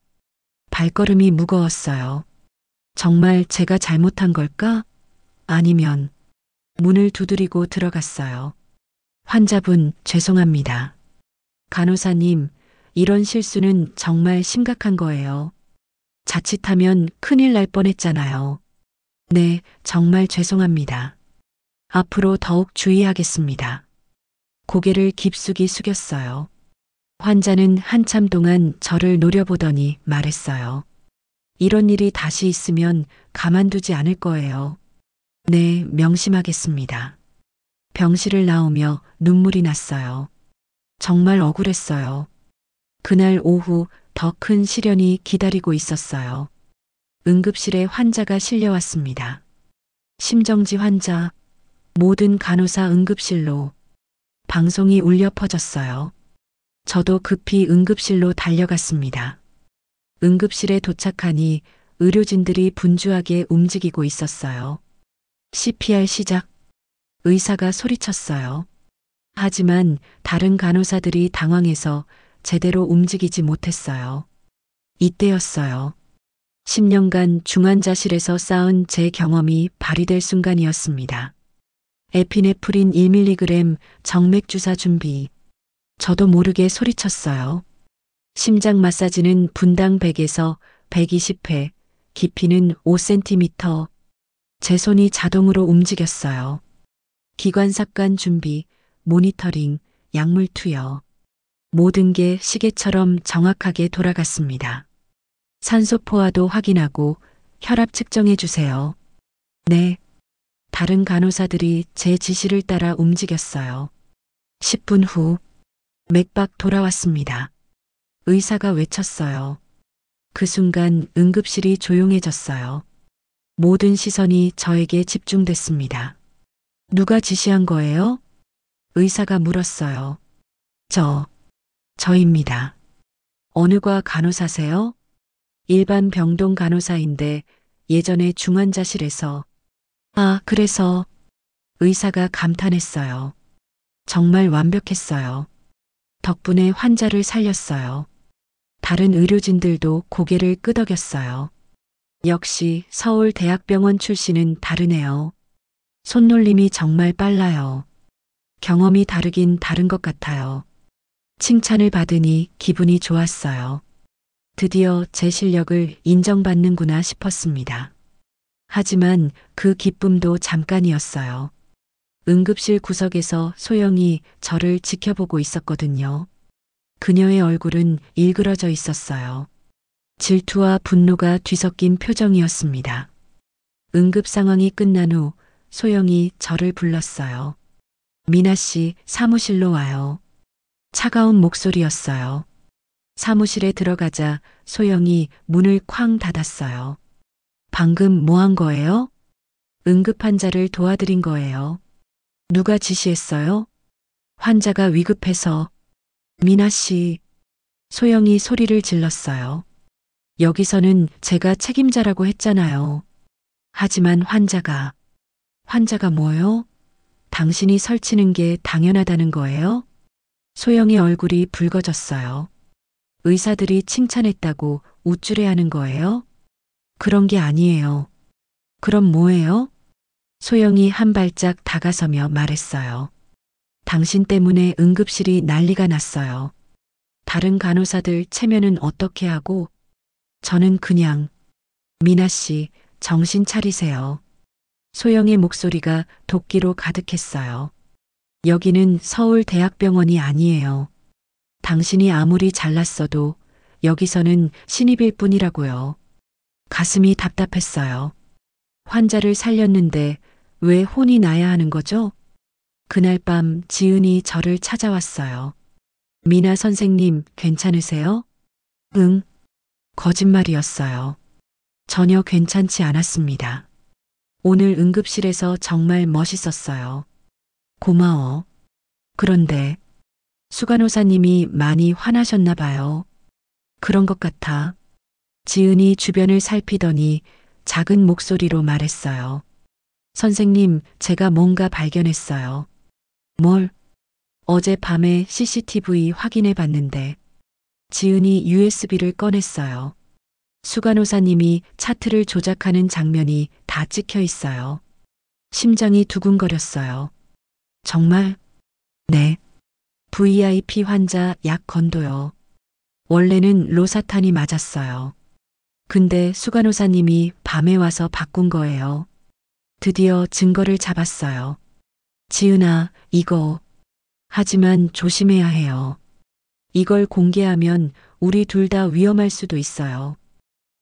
발걸음이 무거웠어요. 정말 제가 잘못한 걸까? 아니면 문을 두드리고 들어갔어요. 환자분, 죄송합니다. 간호사님, 이런 실수는 정말 심각한 거예요. 자칫하면 큰일 날 뻔했잖아요. 네, 정말 죄송합니다. 앞으로 더욱 주의하겠습니다. 고개를 깊숙이 숙였어요. 환자는 한참 동안 저를 노려보더니 말했어요. 이런 일이 다시 있으면 가만두지 않을 거예요. 네, 명심하겠습니다. 병실을 나오며 눈물이 났어요. 정말 억울했어요. 그날 오후 더 큰 시련이 기다리고 있었어요. 응급실에 환자가 실려왔습니다. 심정지 환자, 모든 간호사 응급실로. 방송이 울려 퍼졌어요. 저도 급히 응급실로 달려갔습니다. 응급실에 도착하니 의료진들이 분주하게 움직이고 있었어요. CPR 시작. 의사가 소리쳤어요. 하지만 다른 간호사들이 당황해서 제대로 움직이지 못했어요. 이때였어요. 10년간 중환자실에서 쌓은 제 경험이 발휘될 순간이었습니다. 에피네프린 1mg 정맥 주사 준비. 저도 모르게 소리쳤어요. 심장 마사지는 분당 100에서 120회, 깊이는 5cm. 제 손이 자동으로 움직였어요. 기관 삽관 준비, 모니터링, 약물 투여. 모든 게 시계처럼 정확하게 돌아갔습니다. 산소 포화도 확인하고 혈압 측정해 주세요. 네. 다른 간호사들이 제 지시를 따라 움직였어요. 10분 후 맥박 돌아왔습니다. 의사가 외쳤어요. 그 순간 응급실이 조용해졌어요. 모든 시선이 저에게 집중됐습니다. 누가 지시한 거예요? 의사가 물었어요. 저입니다. 어느 과 간호사세요? 일반 병동 간호사인데 예전에 중환자실에서. 아, 그래서. 의사가 감탄했어요. 정말 완벽했어요. 덕분에 환자를 살렸어요. 다른 의료진들도 고개를 끄덕였어요. 역시 서울대학병원 출신은 다르네요. 손놀림이 정말 빨라요. 경험이 다르긴 다른 것 같아요. 칭찬을 받으니 기분이 좋았어요. 드디어 제 실력을 인정받는구나 싶었습니다. 하지만 그 기쁨도 잠깐이었어요. 응급실 구석에서 소영이 저를 지켜보고 있었거든요. 그녀의 얼굴은 일그러져 있었어요. 질투와 분노가 뒤섞인 표정이었습니다. 응급 상황이 끝난 후 소영이 저를 불렀어요. 미나 씨, 사무실로 와요. 차가운 목소리였어요. 사무실에 들어가자 소영이 문을 쾅 닫았어요. 방금 뭐 한 거예요? 응급 환자를 도와드린 거예요. 누가 지시했어요? 환자가 위급해서. 미나 씨. 소영이 소리를 질렀어요. 여기서는 제가 책임자라고 했잖아요. 하지만 환자가 뭐요? 당신이 설치는 게 당연하다는 거예요? 소영의 얼굴이 붉어졌어요. 의사들이 칭찬했다고 우쭐해하는 거예요? 그런 게 아니에요. 그럼 뭐예요? 소영이 한 발짝 다가서며 말했어요. 당신 때문에 응급실이 난리가 났어요. 다른 간호사들 체면은 어떻게 하고 저는 그냥. 미나 씨, 정신 차리세요. 소영의 목소리가 도끼로 가득했어요. 여기는 서울대학병원이 아니에요. 당신이 아무리 잘났어도 여기서는 신입일 뿐이라고요. 가슴이 답답했어요. 환자를 살렸는데 왜 혼이 나야 하는 거죠? 그날 밤 지은이 저를 찾아왔어요. 미나 선생님, 괜찮으세요? 응. 거짓말이었어요. 전혀 괜찮지 않았습니다. 오늘 응급실에서 정말 멋있었어요. 고마워. 그런데 수간호사님이 많이 화나셨나 봐요. 그런 것 같아. 지은이 주변을 살피더니 작은 목소리로 말했어요. 선생님, 제가 뭔가 발견했어요. 뭘? 어젯밤에 CCTV 확인해 봤는데 지은이 USB를 꺼냈어요. 수간호사님이 차트를 조작하는 장면이 다 찍혀 있어요. 심장이 두근거렸어요. 정말? 네. VIP 환자 약 건도요. 원래는 로사탄이 맞았어요. 근데 수간호사님이 밤에 와서 바꾼 거예요. 드디어 증거를 잡았어요. 지은아, 이거. 하지만 조심해야 해요. 이걸 공개하면 우리 둘 다 위험할 수도 있어요.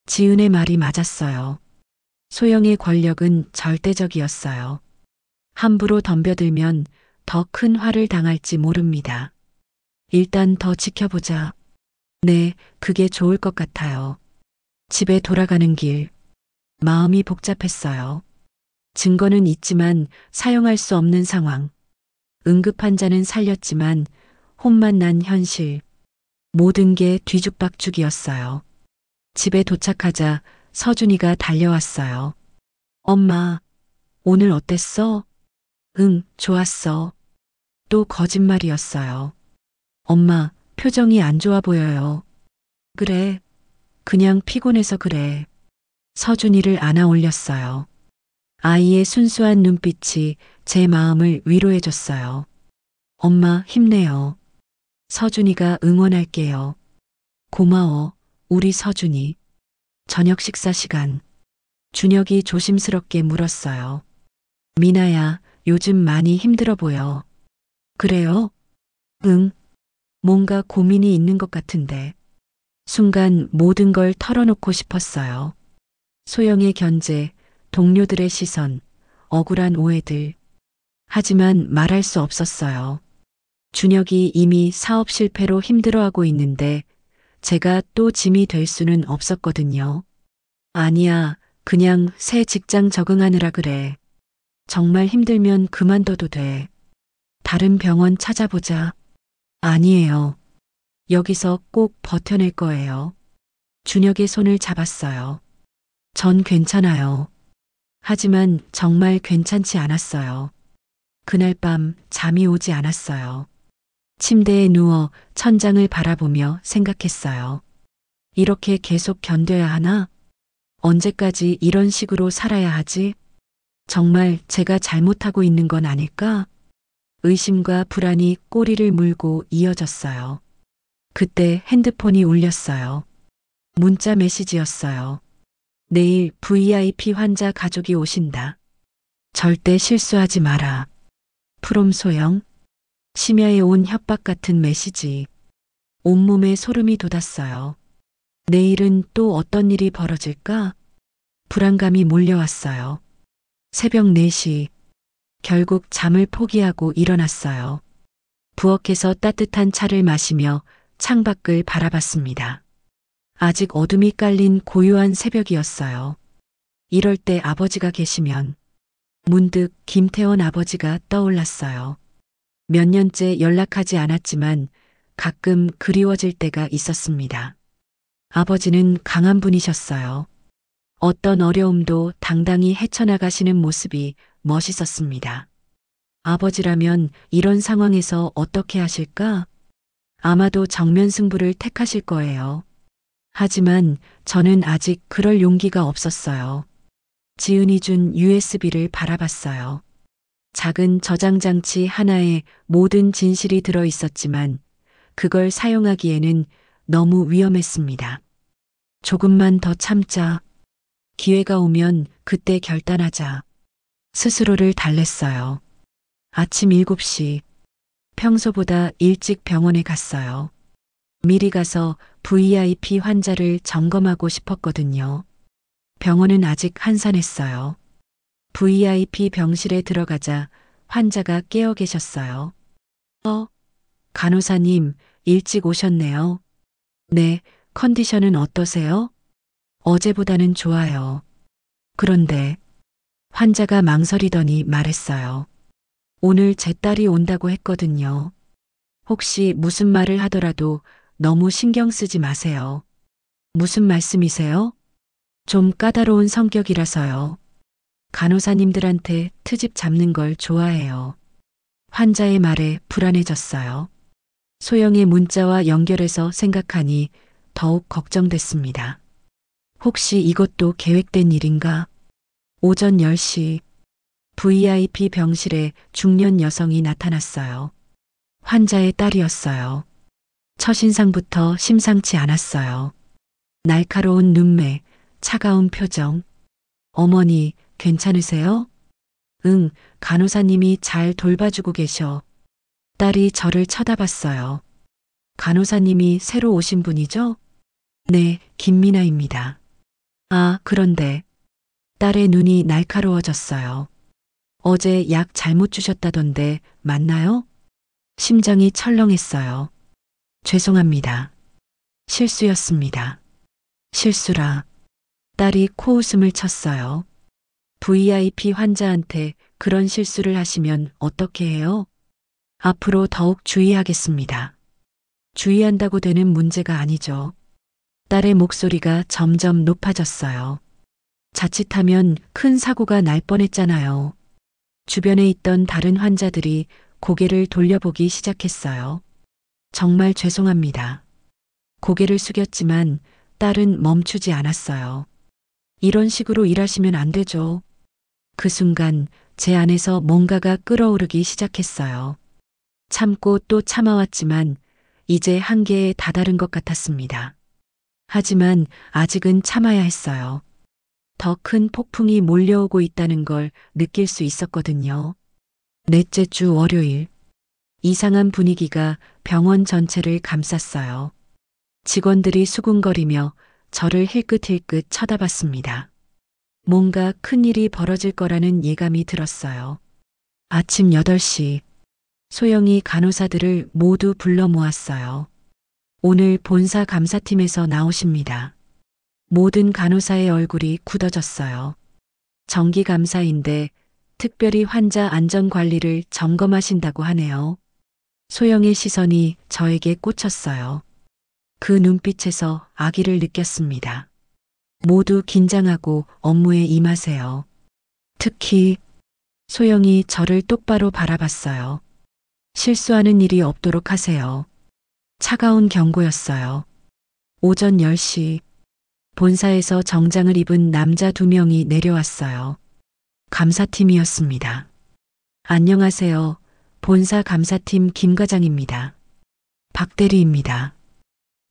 지은의 말이 맞았어요. 소영의 권력은 절대적이었어요. 함부로 덤벼들면 더 큰 화를 당할지 모릅니다. 일단 더 지켜보자. 네, 그게 좋을 것 같아요. 집에 돌아가는 길. 마음이 복잡했어요. 증거는 있지만 사용할 수 없는 상황. 응급환자는 살렸지만 혼만 난 현실. 모든 게 뒤죽박죽이었어요. 집에 도착하자 서준이가 달려왔어요. 엄마, 오늘 어땠어? 응, 좋았어. 또 거짓말이었어요. 엄마, 표정이 안 좋아 보여요. 그래, 그냥 피곤해서 그래. 서준이를 안아 올렸어요. 아이의 순수한 눈빛이 제 마음을 위로해줬어요. 엄마, 힘내요. 서준이가 응원할게요. 고마워, 우리 서준이. 저녁 식사 시간. 준혁이 조심스럽게 물었어요. 미나야, 요즘 많이 힘들어 보여. 그래요? 응. 뭔가 고민이 있는 것 같은데. 순간 모든 걸 털어놓고 싶었어요. 소영의 견제, 동료들의 시선, 억울한 오해들. 하지만 말할 수 없었어요. 준혁이 이미 사업 실패로 힘들어하고 있는데 제가 또 짐이 될 수는 없었거든요. 아니야, 그냥 새 직장 적응하느라 그래. 정말 힘들면 그만둬도 돼. 다른 병원 찾아보자. 아니에요. 여기서 꼭 버텨낼 거예요. 준혁의 손을 잡았어요. 전 괜찮아요. 하지만 정말 괜찮지 않았어요. 그날 밤 잠이 오지 않았어요. 침대에 누워 천장을 바라보며 생각했어요. 이렇게 계속 견뎌야 하나? 언제까지 이런 식으로 살아야 하지? 정말 제가 잘못하고 있는 건 아닐까? 의심과 불안이 꼬리를 물고 이어졌어요. 그때 핸드폰이 울렸어요. 문자 메시지였어요. 내일 VIP 환자 가족이 오신다. 절대 실수하지 마라. 프롬 소영. 심야에 온 협박 같은 메시지. 온몸에 소름이 돋았어요. 내일은 또 어떤 일이 벌어질까? 불안감이 몰려왔어요. 새벽 4시. 결국 잠을 포기하고 일어났어요. 부엌에서 따뜻한 차를 마시며 창밖을 바라봤습니다. 아직 어둠이 깔린 고요한 새벽이었어요. 이럴 때 아버지가 계시면 문득 김태원 아버지가 떠올랐어요. 몇 년째 연락하지 않았지만 가끔 그리워질 때가 있었습니다. 아버지는 강한 분이셨어요. 어떤 어려움도 당당히 헤쳐나가시는 모습이 멋있었습니다. 아버지라면 이런 상황에서 어떻게 하실까? 아마도 정면 승부를 택하실 거예요. 하지만 저는 아직 그럴 용기가 없었어요. 지은이 준 USB를 바라봤어요. 작은 저장 장치 하나에 모든 진실이 들어 있었지만 그걸 사용하기에는 너무 위험했습니다. 조금만 더 참자. 기회가 오면 그때 결단하자. 스스로를 달랬어요. 아침 7시. 평소보다 일찍 병원에 갔어요. 미리 가서 VIP 환자를 점검하고 싶었거든요. 병원은 아직 한산했어요. VIP 병실에 들어가자 환자가 깨어 계셨어요. 간호사님, 일찍 오셨네요. 네, 컨디션은 어떠세요? 어제보다는 좋아요. 그런데 환자가 망설이더니 말했어요. 오늘 제 딸이 온다고 했거든요. 혹시 무슨 말을 하더라도 너무 신경 쓰지 마세요. 무슨 말씀이세요? 좀 까다로운 성격이라서요. 간호사님들한테 트집 잡는 걸 좋아해요. 환자의 말에 불안해졌어요. 소영의 문자와 연결해서 생각하니 더욱 걱정됐습니다. 혹시 이것도 계획된 일인가? 오전 10시 VIP 병실에 중년 여성이 나타났어요. 환자의 딸이었어요. 첫인상부터 심상치 않았어요. 날카로운 눈매, 차가운 표정. 어머니, 괜찮으세요? 응, 간호사님이 잘 돌봐주고 계셔. 딸이 저를 쳐다봤어요. 간호사님이 새로 오신 분이죠? 네, 김미나입니다. 아, 그런데 딸의 눈이 날카로워졌어요. 어제 약 잘못 주셨다던데 맞나요? 심장이 철렁했어요. 죄송합니다. 실수였습니다. 실수라. 딸이 코웃음을 쳤어요. VIP 환자한테 그런 실수를 하시면 어떻게 해요? 앞으로 더욱 주의하겠습니다. 주의한다고 되는 문제가 아니죠. 딸의 목소리가 점점 높아졌어요. 자칫하면 큰 사고가 날 뻔했잖아요. 주변에 있던 다른 환자들이 고개를 돌려보기 시작했어요. 정말 죄송합니다. 고개를 숙였지만 딸은 멈추지 않았어요. 이런 식으로 일하시면 안 되죠. 그 순간 제 안에서 뭔가가 끓어오르기 시작했어요. 참고 또 참아왔지만 이제 한계에 다다른 것 같았습니다. 하지만 아직은 참아야 했어요. 더 큰 폭풍이 몰려오고 있다는 걸 느낄 수 있었거든요. 넷째 주 월요일. 이상한 분위기가 병원 전체를 감쌌어요. 직원들이 수군거리며 저를 힐끗힐끗 쳐다봤습니다. 뭔가 큰일이 벌어질 거라는 예감이 들었어요. 아침 8시. 소영이 간호사들을 모두 불러 모았어요. 오늘 본사 감사팀에서 나오십니다. 모든 간호사의 얼굴이 굳어졌어요. 정기 감사인데 특별히 환자 안전 관리를 점검하신다고 하네요. 소영의 시선이 저에게 꽂혔어요. 그 눈빛에서 악의를 느꼈습니다. 모두 긴장하고 업무에 임하세요. 특히 소영이 저를 똑바로 바라봤어요. 실수하는 일이 없도록 하세요. 차가운 경고였어요. 오전 10시 본사에서 정장을 입은 남자 2명이 내려왔어요. 감사팀이었습니다. 안녕하세요. 본사 감사팀 김 과장입니다. 박 대리입니다.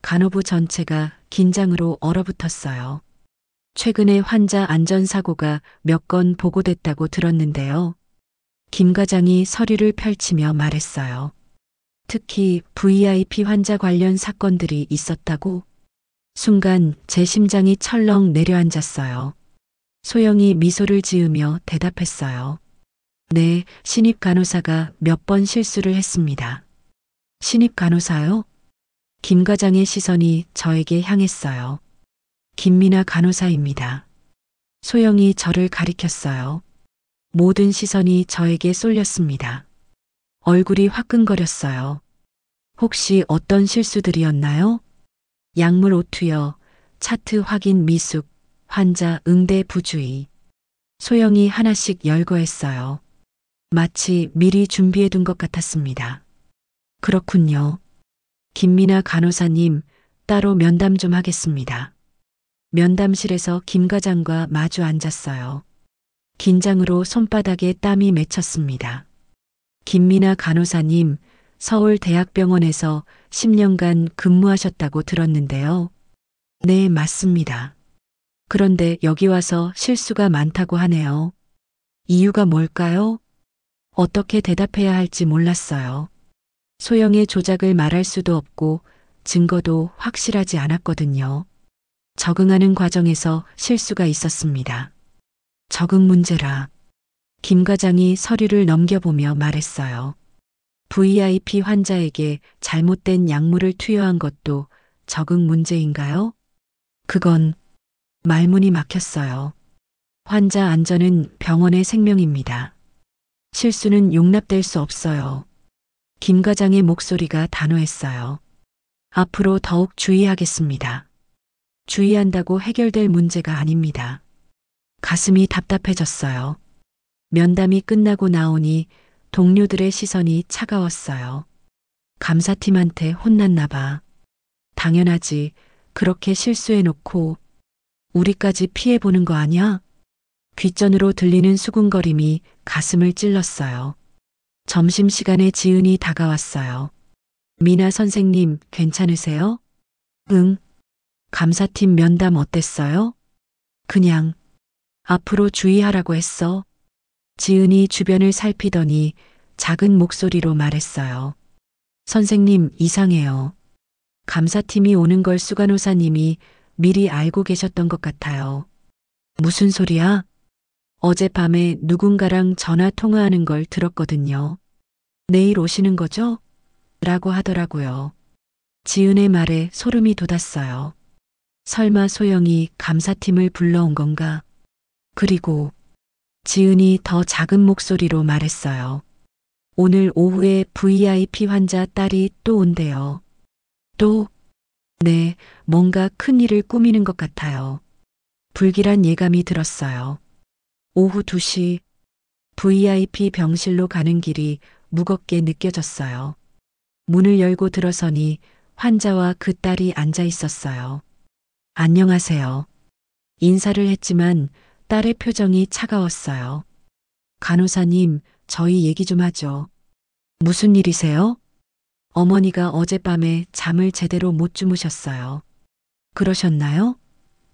간호부 전체가 긴장으로 얼어붙었어요. 최근에 환자 안전사고가 몇 건 보고됐다고 들었는데요. 김 과장이 서류를 펼치며 말했어요. 특히 VIP 환자 관련 사건들이 있었다고. 순간 제 심장이 철렁 내려앉았어요. 소영이 미소를 지으며 대답했어요. 네, 신입 간호사가 몇 번 실수를 했습니다. 신입 간호사요? 김 과장의 시선이 저에게 향했어요. 김미나 간호사입니다. 소영이 저를 가리켰어요. 모든 시선이 저에게 쏠렸습니다. 얼굴이 화끈거렸어요. 혹시 어떤 실수들이었나요? 약물 오투여, 차트 확인 미숙, 환자 응대 부주의. 소영이 하나씩 열거했어요. 마치 미리 준비해둔 것 같았습니다. 그렇군요. 김미나 간호사님, 따로 면담 좀 하겠습니다. 면담실에서 김 과장과 마주 앉았어요. 긴장으로 손바닥에 땀이 맺혔습니다. 김미나 간호사님, 서울대학병원에서 10년간 근무하셨다고 들었는데요. 네, 맞습니다. 그런데 여기 와서 실수가 많다고 하네요. 이유가 뭘까요? 어떻게 대답해야 할지 몰랐어요. 소영의 조작을 말할 수도 없고 증거도 확실하지 않았거든요. 적응하는 과정에서 실수가 있었습니다. 적응 문제라. 김 과장이 서류를 넘겨보며 말했어요. VIP 환자에게 잘못된 약물을 투여한 것도 적응 문제인가요? 그건 말문이 막혔어요. 환자 안전은 병원의 생명입니다. 실수는 용납될 수 없어요. 김 과장의 목소리가 단호했어요. 앞으로 더욱 주의하겠습니다. 주의한다고 해결될 문제가 아닙니다. 가슴이 답답해졌어요. 면담이 끝나고 나오니 동료들의 시선이 차가웠어요. 감사팀한테 혼났나 봐. 당연하지. 그렇게 실수해놓고 우리까지 피해보는 거 아냐? 귓전으로 들리는 수군거림이 가슴을 찔렀어요. 점심시간에 지은이 다가왔어요. 미나 선생님, 괜찮으세요? 응. 감사팀 면담 어땠어요? 그냥. 앞으로 주의하라고 했어. 지은이 주변을 살피더니 작은 목소리로 말했어요. 선생님, 이상해요. 감사팀이 오는 걸 수간호사님이 미리 알고 계셨던 것 같아요. 무슨 소리야? 어젯밤에 누군가랑 전화 통화하는 걸 들었거든요. 내일 오시는 거죠? 라고 하더라고요. 지은의 말에 소름이 돋았어요. 설마 소영이 감사팀을 불러온 건가? 그리고 지은이 더 작은 목소리로 말했어요. 오늘 오후에 VIP 환자 딸이 또 온대요. 또? 네, 뭔가 큰일을 꾸미는 것 같아요. 불길한 예감이 들었어요. 오후 2시 VIP 병실로 가는 길이 무겁게 느껴졌어요. 문을 열고 들어서니 환자와 그 딸이 앉아 있었어요. 안녕하세요. 인사를 했지만 딸의 표정이 차가웠어요. 간호사님, 저희 얘기 좀 하죠. 무슨 일이세요? 어머니가 어젯밤에 잠을 제대로 못 주무셨어요. 그러셨나요?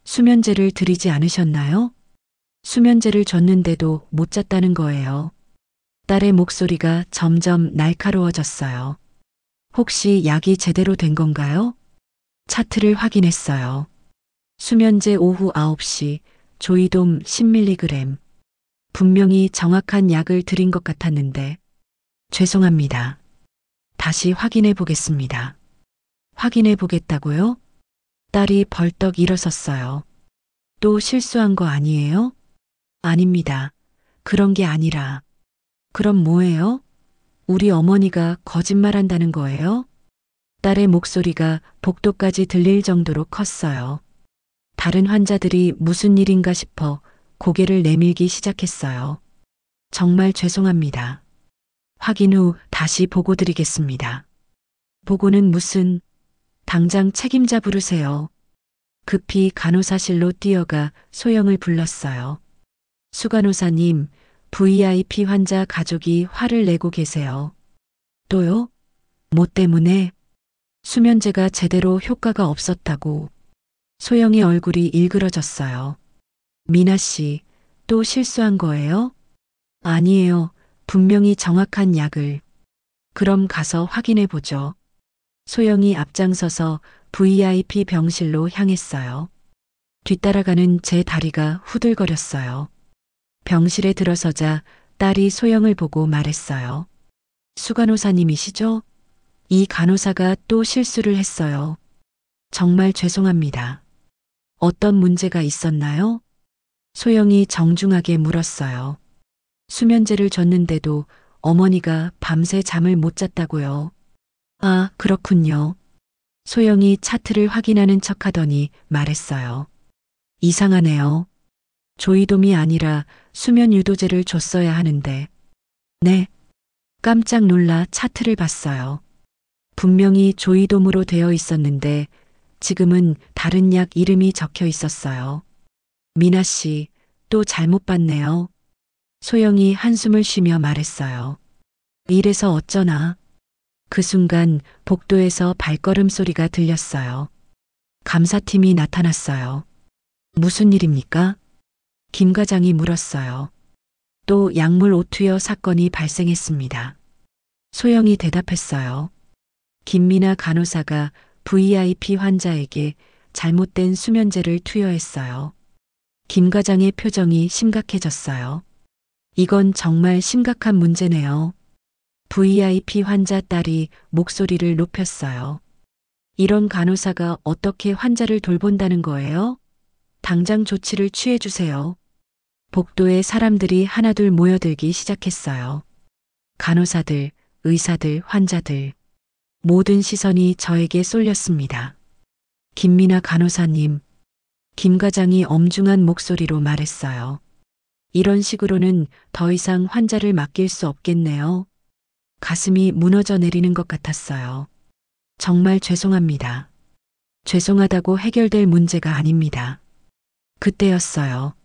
수면제를 드리지 않으셨나요? 수면제를 줬는데도 못 잤다는 거예요. 딸의 목소리가 점점 날카로워졌어요. 혹시 약이 제대로 된 건가요? 차트를 확인했어요. 수면제 오후 9시, 조이돔 10mg. 분명히 정확한 약을 드린 것 같았는데. 죄송합니다. 다시 확인해 보겠습니다. 확인해 보겠다고요? 딸이 벌떡 일어섰어요. 또 실수한 거 아니에요? 아닙니다. 그런 게 아니라. 그럼 뭐예요? 우리 어머니가 거짓말한다는 거예요? 딸의 목소리가 복도까지 들릴 정도로 컸어요. 다른 환자들이 무슨 일인가 싶어 고개를 내밀기 시작했어요. 정말 죄송합니다. 확인 후 다시 보고 드리겠습니다. 보고는 무슨, 당장 책임자 부르세요. 급히 간호사실로 뛰어가 소영을 불렀어요. 수간호사님, VIP 환자 가족이 화를 내고 계세요. 또요? 뭐 때문에? 수면제가 제대로 효과가 없었다고. 소영의 얼굴이 일그러졌어요. 미나 씨, 또 실수한 거예요? 아니에요. 분명히 정확한 약을. 그럼 가서 확인해 보죠. 소영이 앞장서서 VIP 병실로 향했어요. 뒤따라가는 제 다리가 후들거렸어요. 병실에 들어서자 딸이 소영을 보고 말했어요. 수간호사님이시죠? 이 간호사가 또 실수를 했어요. 정말 죄송합니다. 어떤 문제가 있었나요? 소영이 정중하게 물었어요. 수면제를 줬는데도 어머니가 밤새 잠을 못 잤다고요. 아, 그렇군요. 소영이 차트를 확인하는 척하더니 말했어요. 이상하네요. 조이돔이 아니라 수면 유도제를 줬어야 하는데. 네. 깜짝 놀라 차트를 봤어요. 분명히 조이돔으로 되어 있었는데 지금은 다른 약 이름이 적혀 있었어요. 미나 씨, 또 잘못 봤네요. 소영이 한숨을 쉬며 말했어요. 이래서 어쩌나. 그 순간 복도에서 발걸음 소리가 들렸어요. 감사팀이 나타났어요. 무슨 일입니까? 김 과장이 물었어요. 또 약물 오투여 사건이 발생했습니다. 소영이 대답했어요. 김미나 간호사가 VIP 환자에게 잘못된 수면제를 투여했어요. 김 과장의 표정이 심각해졌어요. 이건 정말 심각한 문제네요. VIP 환자 딸이 목소리를 높였어요. 이런 간호사가 어떻게 환자를 돌본다는 거예요? 당장 조치를 취해주세요. 복도에 사람들이 하나둘 모여들기 시작했어요. 간호사들, 의사들, 환자들. 모든 시선이 저에게 쏠렸습니다. 김미나 간호사님, 김 과장이 엄중한 목소리로 말했어요. 이런 식으로는 더 이상 환자를 맡길 수 없겠네요. 가슴이 무너져 내리는 것 같았어요. 정말 죄송합니다. 죄송하다고 해결될 문제가 아닙니다. 그때였어요.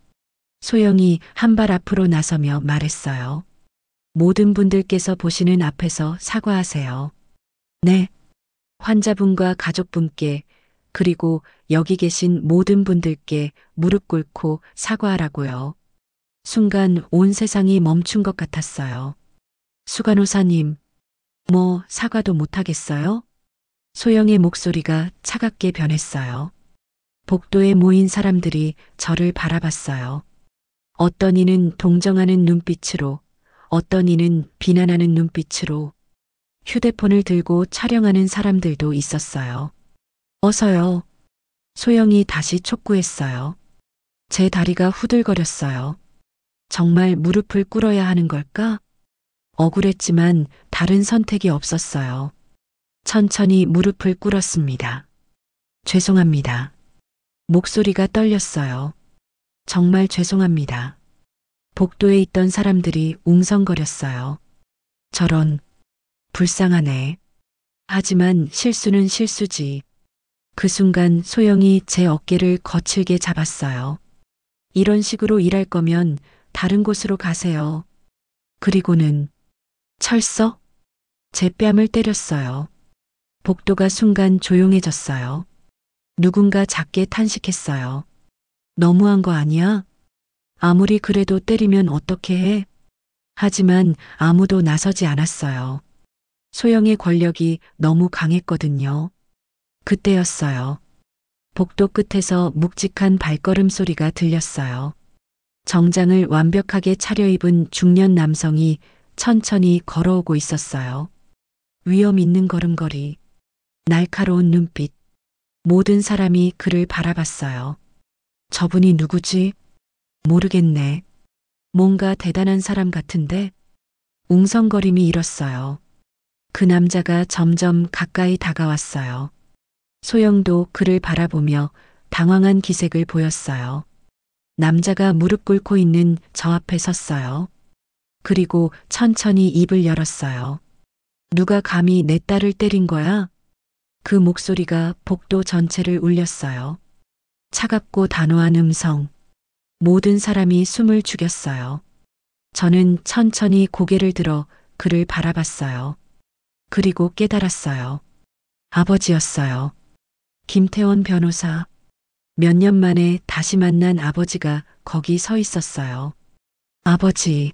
소영이 한 발 앞으로 나서며 말했어요. 모든 분들께서 보시는 앞에서 사과하세요. 네. 환자분과 가족분께 그리고 여기 계신 모든 분들께 무릎 꿇고 사과하라고요. 순간 온 세상이 멈춘 것 같았어요. 수간호사님, 뭐 사과도 못하겠어요? 소영의 목소리가 차갑게 변했어요. 복도에 모인 사람들이 저를 바라봤어요. 어떤 이는 동정하는 눈빛으로, 어떤 이는 비난하는 눈빛으로, 휴대폰을 들고 촬영하는 사람들도 있었어요. 어서요. 소영이 다시 촉구했어요. 제 다리가 후들거렸어요. 정말 무릎을 꿇어야 하는 걸까? 억울했지만 다른 선택이 없었어요. 천천히 무릎을 꿇었습니다. 죄송합니다. 목소리가 떨렸어요. 정말 죄송합니다. 복도에 있던 사람들이 웅성거렸어요. 저런, 불쌍하네. 하지만 실수는 실수지. 그 순간 소영이 제 어깨를 거칠게 잡았어요. 이런 식으로 일할 거면 다른 곳으로 가세요. 그리고는 철서? 제 뺨을 때렸어요. 복도가 순간 조용해졌어요. 누군가 작게 탄식했어요. 너무한 거 아니야? 아무리 그래도 때리면 어떻게 해? 하지만 아무도 나서지 않았어요. 소영의 권력이 너무 강했거든요. 그때였어요. 복도 끝에서 묵직한 발걸음 소리가 들렸어요. 정장을 완벽하게 차려입은 중년 남성이 천천히 걸어오고 있었어요. 위험 있는 걸음걸이, 날카로운 눈빛, 모든 사람이 그를 바라봤어요. 저분이 누구지? 모르겠네. 뭔가 대단한 사람 같은데? 웅성거림이 일었어요. 그 남자가 점점 가까이 다가왔어요. 소영도 그를 바라보며 당황한 기색을 보였어요. 남자가 무릎 꿇고 있는 저 앞에 섰어요. 그리고 천천히 입을 열었어요. 누가 감히 내 딸을 때린 거야? 그 목소리가 복도 전체를 울렸어요. 차갑고 단호한 음성. 모든 사람이 숨을 죽였어요. 저는 천천히 고개를 들어 그를 바라봤어요. 그리고 깨달았어요. 아버지였어요. 김태원 변호사. 몇 년 만에 다시 만난 아버지가 거기 서 있었어요. 아버지.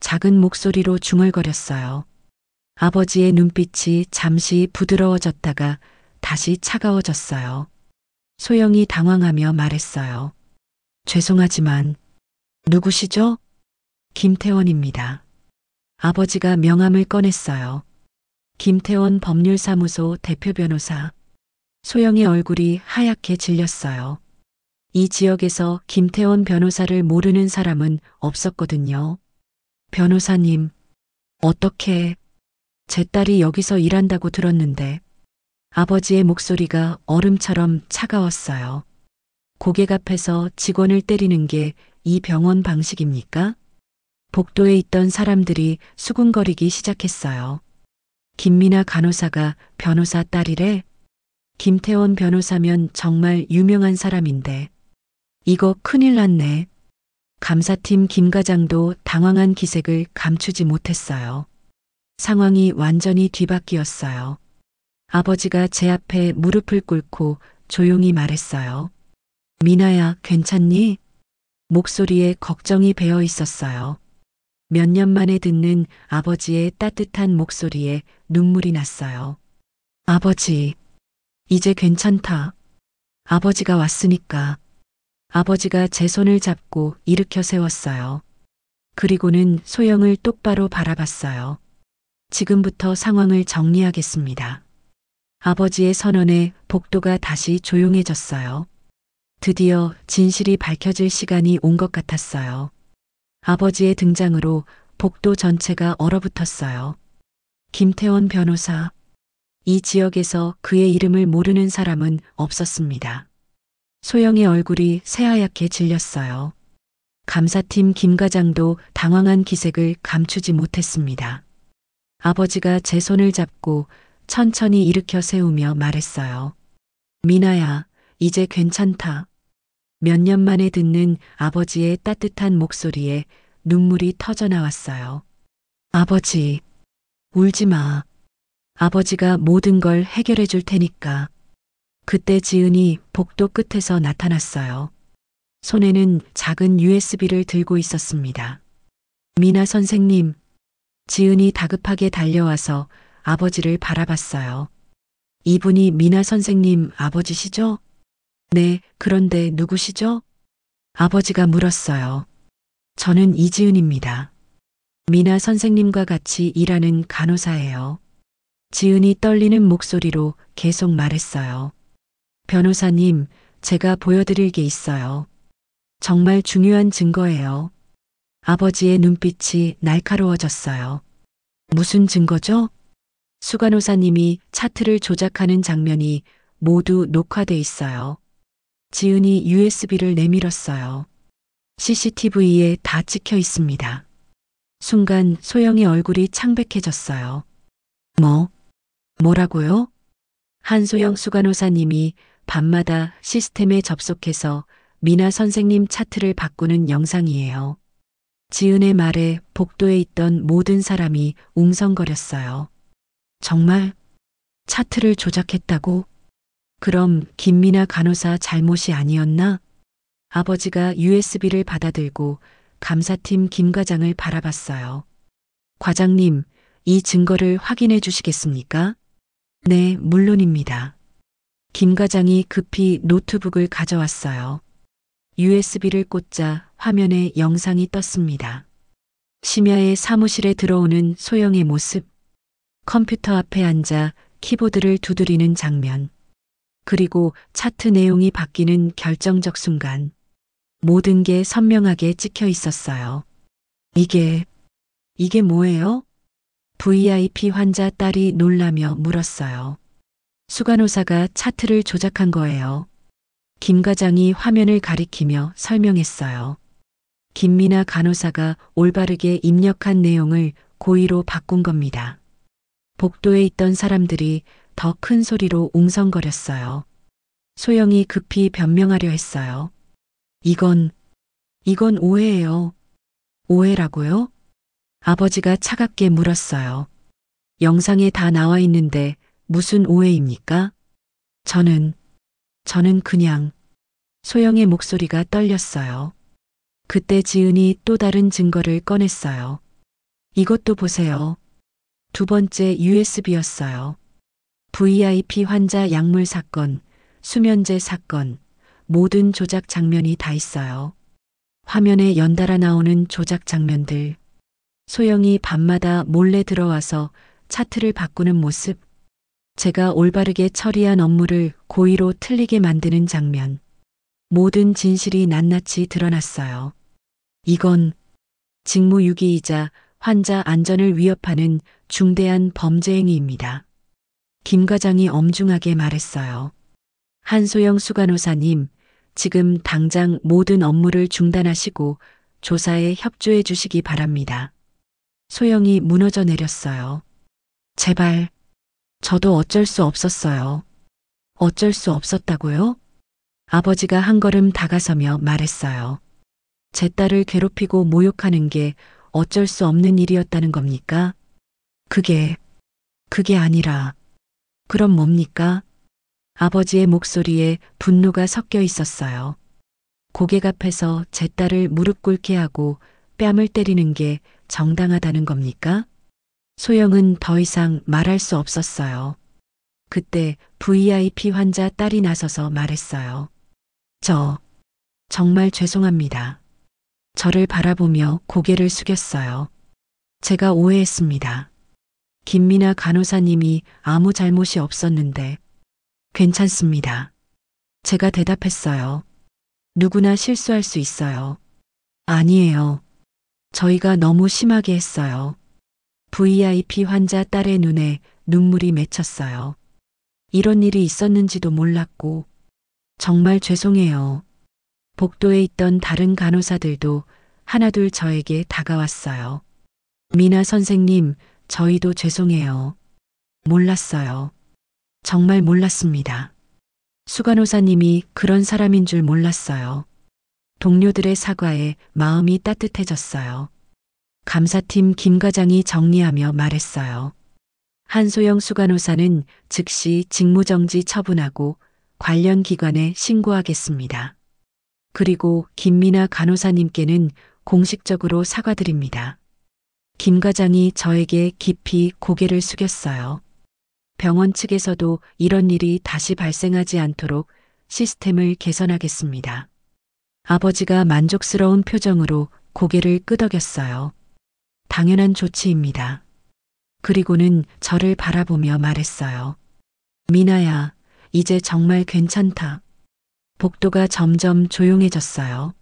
작은 목소리로 중얼거렸어요. 아버지의 눈빛이 잠시 부드러워졌다가 다시 차가워졌어요. 소영이 당황하며 말했어요. 죄송하지만 누구시죠? 김태원입니다. 아버지가 명함을 꺼냈어요. 김태원 법률사무소 대표 변호사. 소영의 얼굴이 하얗게 질렸어요. 이 지역에서 김태원 변호사를 모르는 사람은 없었거든요. 변호사님, 어떻게 제 딸이 여기서 일한다고 들었는데 아버지의 목소리가 얼음처럼 차가웠어요. 고객 앞에서 직원을 때리는 게 이 병원 방식입니까? 복도에 있던 사람들이 수군거리기 시작했어요. 김미나 간호사가 변호사 딸이래? 김태원 변호사면 정말 유명한 사람인데. 이거 큰일 났네. 감사팀 김 과장도 당황한 기색을 감추지 못했어요. 상황이 완전히 뒤바뀌었어요. 아버지가 제 앞에 무릎을 꿇고 조용히 말했어요. 미나야, 괜찮니? 목소리에 걱정이 배어 있었어요. 몇 년 만에 듣는 아버지의 따뜻한 목소리에 눈물이 났어요. 아버지, 이제 괜찮다. 아버지가 왔으니까. 아버지가 제 손을 잡고 일으켜 세웠어요. 그리고는 소영을 똑바로 바라봤어요. 지금부터 상황을 정리하겠습니다. 아버지의 선언에 복도가 다시 조용해졌어요. 드디어 진실이 밝혀질 시간이 온 것 같았어요. 아버지의 등장으로 복도 전체가 얼어붙었어요. 김태원 변호사. 이 지역에서 그의 이름을 모르는 사람은 없었습니다. 소영의 얼굴이 새하얗게 질렸어요. 감사팀 김 과장도 당황한 기색을 감추지 못했습니다. 아버지가 제 손을 잡고 천천히 일으켜 세우며 말했어요. 미나야, 이제 괜찮다. 몇 년 만에 듣는 아버지의 따뜻한 목소리에 눈물이 터져 나왔어요. 아버지, 울지 마. 아버지가 모든 걸 해결해 줄 테니까. 그때 지은이 복도 끝에서 나타났어요. 손에는 작은 USB를 들고 있었습니다. 미나 선생님, 지은이 다급하게 달려와서 아버지를 바라봤어요. 이분이 미나 선생님 아버지시죠? 네, 그런데 누구시죠? 아버지가 물었어요. 저는 이지은입니다. 미나 선생님과 같이 일하는 간호사예요. 지은이 떨리는 목소리로 계속 말했어요. 변호사님, 제가 보여드릴 게 있어요. 정말 중요한 증거예요. 아버지의 눈빛이 날카로워졌어요. 무슨 증거죠? 수간호사님이 차트를 조작하는 장면이 모두 녹화돼 있어요. 지은이 USB를 내밀었어요. CCTV에 다 찍혀 있습니다. 순간 소영의 얼굴이 창백해졌어요. 뭐라고요? 한소영 수간호사님이 밤마다 시스템에 접속해서 미나 선생님 차트를 바꾸는 영상이에요. 지은의 말에 복도에 있던 모든 사람이 웅성거렸어요. 정말 차트를 조작했다고? 그럼 김미나 간호사 잘못이 아니었나? 아버지가 USB를 받아들고 감사팀 김 과장을 바라봤어요. 과장님, 이 증거를 확인해 주시겠습니까? 네, 물론입니다. 김 과장이 급히 노트북을 가져왔어요. USB를 꽂자 화면에 영상이 떴습니다. 심야의 사무실에 들어오는 소영의 모습, 컴퓨터 앞에 앉아 키보드를 두드리는 장면, 그리고 차트 내용이 바뀌는 결정적 순간, 모든 게 선명하게 찍혀 있었어요. 이게 뭐예요? VIP 환자 딸이 놀라며 물었어요. 수간호사가 차트를 조작한 거예요. 김 과장이 화면을 가리키며 설명했어요. 김미나 간호사가 올바르게 입력한 내용을 고의로 바꾼 겁니다. 복도에 있던 사람들이 더 큰 소리로 웅성거렸어요. 소영이 급히 변명하려 했어요. 이건 오해예요. 오해라고요? 아버지가 차갑게 물었어요. 영상에 다 나와 있는데 무슨 오해입니까? 저는 그냥. 소영의 목소리가 떨렸어요. 그때 지은이 또 다른 증거를 꺼냈어요. 이것도 보세요. 두 번째 USB였어요. VIP 환자 약물 사건, 수면제 사건, 모든 조작 장면이 다 있어요. 화면에 연달아 나오는 조작 장면들. 소영이 밤마다 몰래 들어와서 차트를 바꾸는 모습. 제가 올바르게 처리한 업무를 고의로 틀리게 만드는 장면. 모든 진실이 낱낱이 드러났어요. 이건 직무유기이자 환자 안전을 위협하는 중대한 범죄 행위입니다. 김 과장이 엄중하게 말했어요. 한소영 수간호사님, 지금 당장 모든 업무를 중단하시고 조사에 협조해 주시기 바랍니다. 소영이 무너져 내렸어요. 제발, 저도 어쩔 수 없었어요. 어쩔 수 없었다고요? 아버지가 한 걸음 다가서며 말했어요. 제 딸을 괴롭히고 모욕하는 게 어쩔 수 없는 일이었다는 겁니까? 그게 아니라, 그럼 뭡니까? 아버지의 목소리에 분노가 섞여 있었어요. 고객 앞에서 제 딸을 무릎 꿇게 하고 뺨을 때리는 게 정당하다는 겁니까? 소영은 더 이상 말할 수 없었어요. 그때 VIP 환자 딸이 나서서 말했어요. 정말 죄송합니다. 저를 바라보며 고개를 숙였어요. 제가 오해했습니다. 김미나 간호사님이 아무 잘못이 없었는데. 괜찮습니다. 제가 대답했어요. 누구나 실수할 수 있어요. 아니에요. 저희가 너무 심하게 했어요. VIP 환자 딸의 눈에 눈물이 맺혔어요. 이런 일이 있었는지도 몰랐고 정말 죄송해요. 복도에 있던 다른 간호사들도 하나둘 저에게 다가왔어요. 미나 선생님, 저희도 죄송해요. 몰랐어요. 정말 몰랐습니다. 수간호사님이 그런 사람인 줄 몰랐어요. 동료들의 사과에 마음이 따뜻해졌어요. 감사팀 김 과장이 정리하며 말했어요. 한소영 수간호사는 즉시 직무정지 처분하고 관련 기관에 신고하겠습니다. 그리고 김미나 간호사님께는 공식적으로 사과드립니다. 김 과장이 저에게 깊이 고개를 숙였어요. 병원 측에서도 이런 일이 다시 발생하지 않도록 시스템을 개선하겠습니다. 아버지가 만족스러운 표정으로 고개를 끄덕였어요. 당연한 조치입니다. 그리고는 저를 바라보며 말했어요. 미나야, 이제 정말 괜찮다. 복도가 점점 조용해졌어요.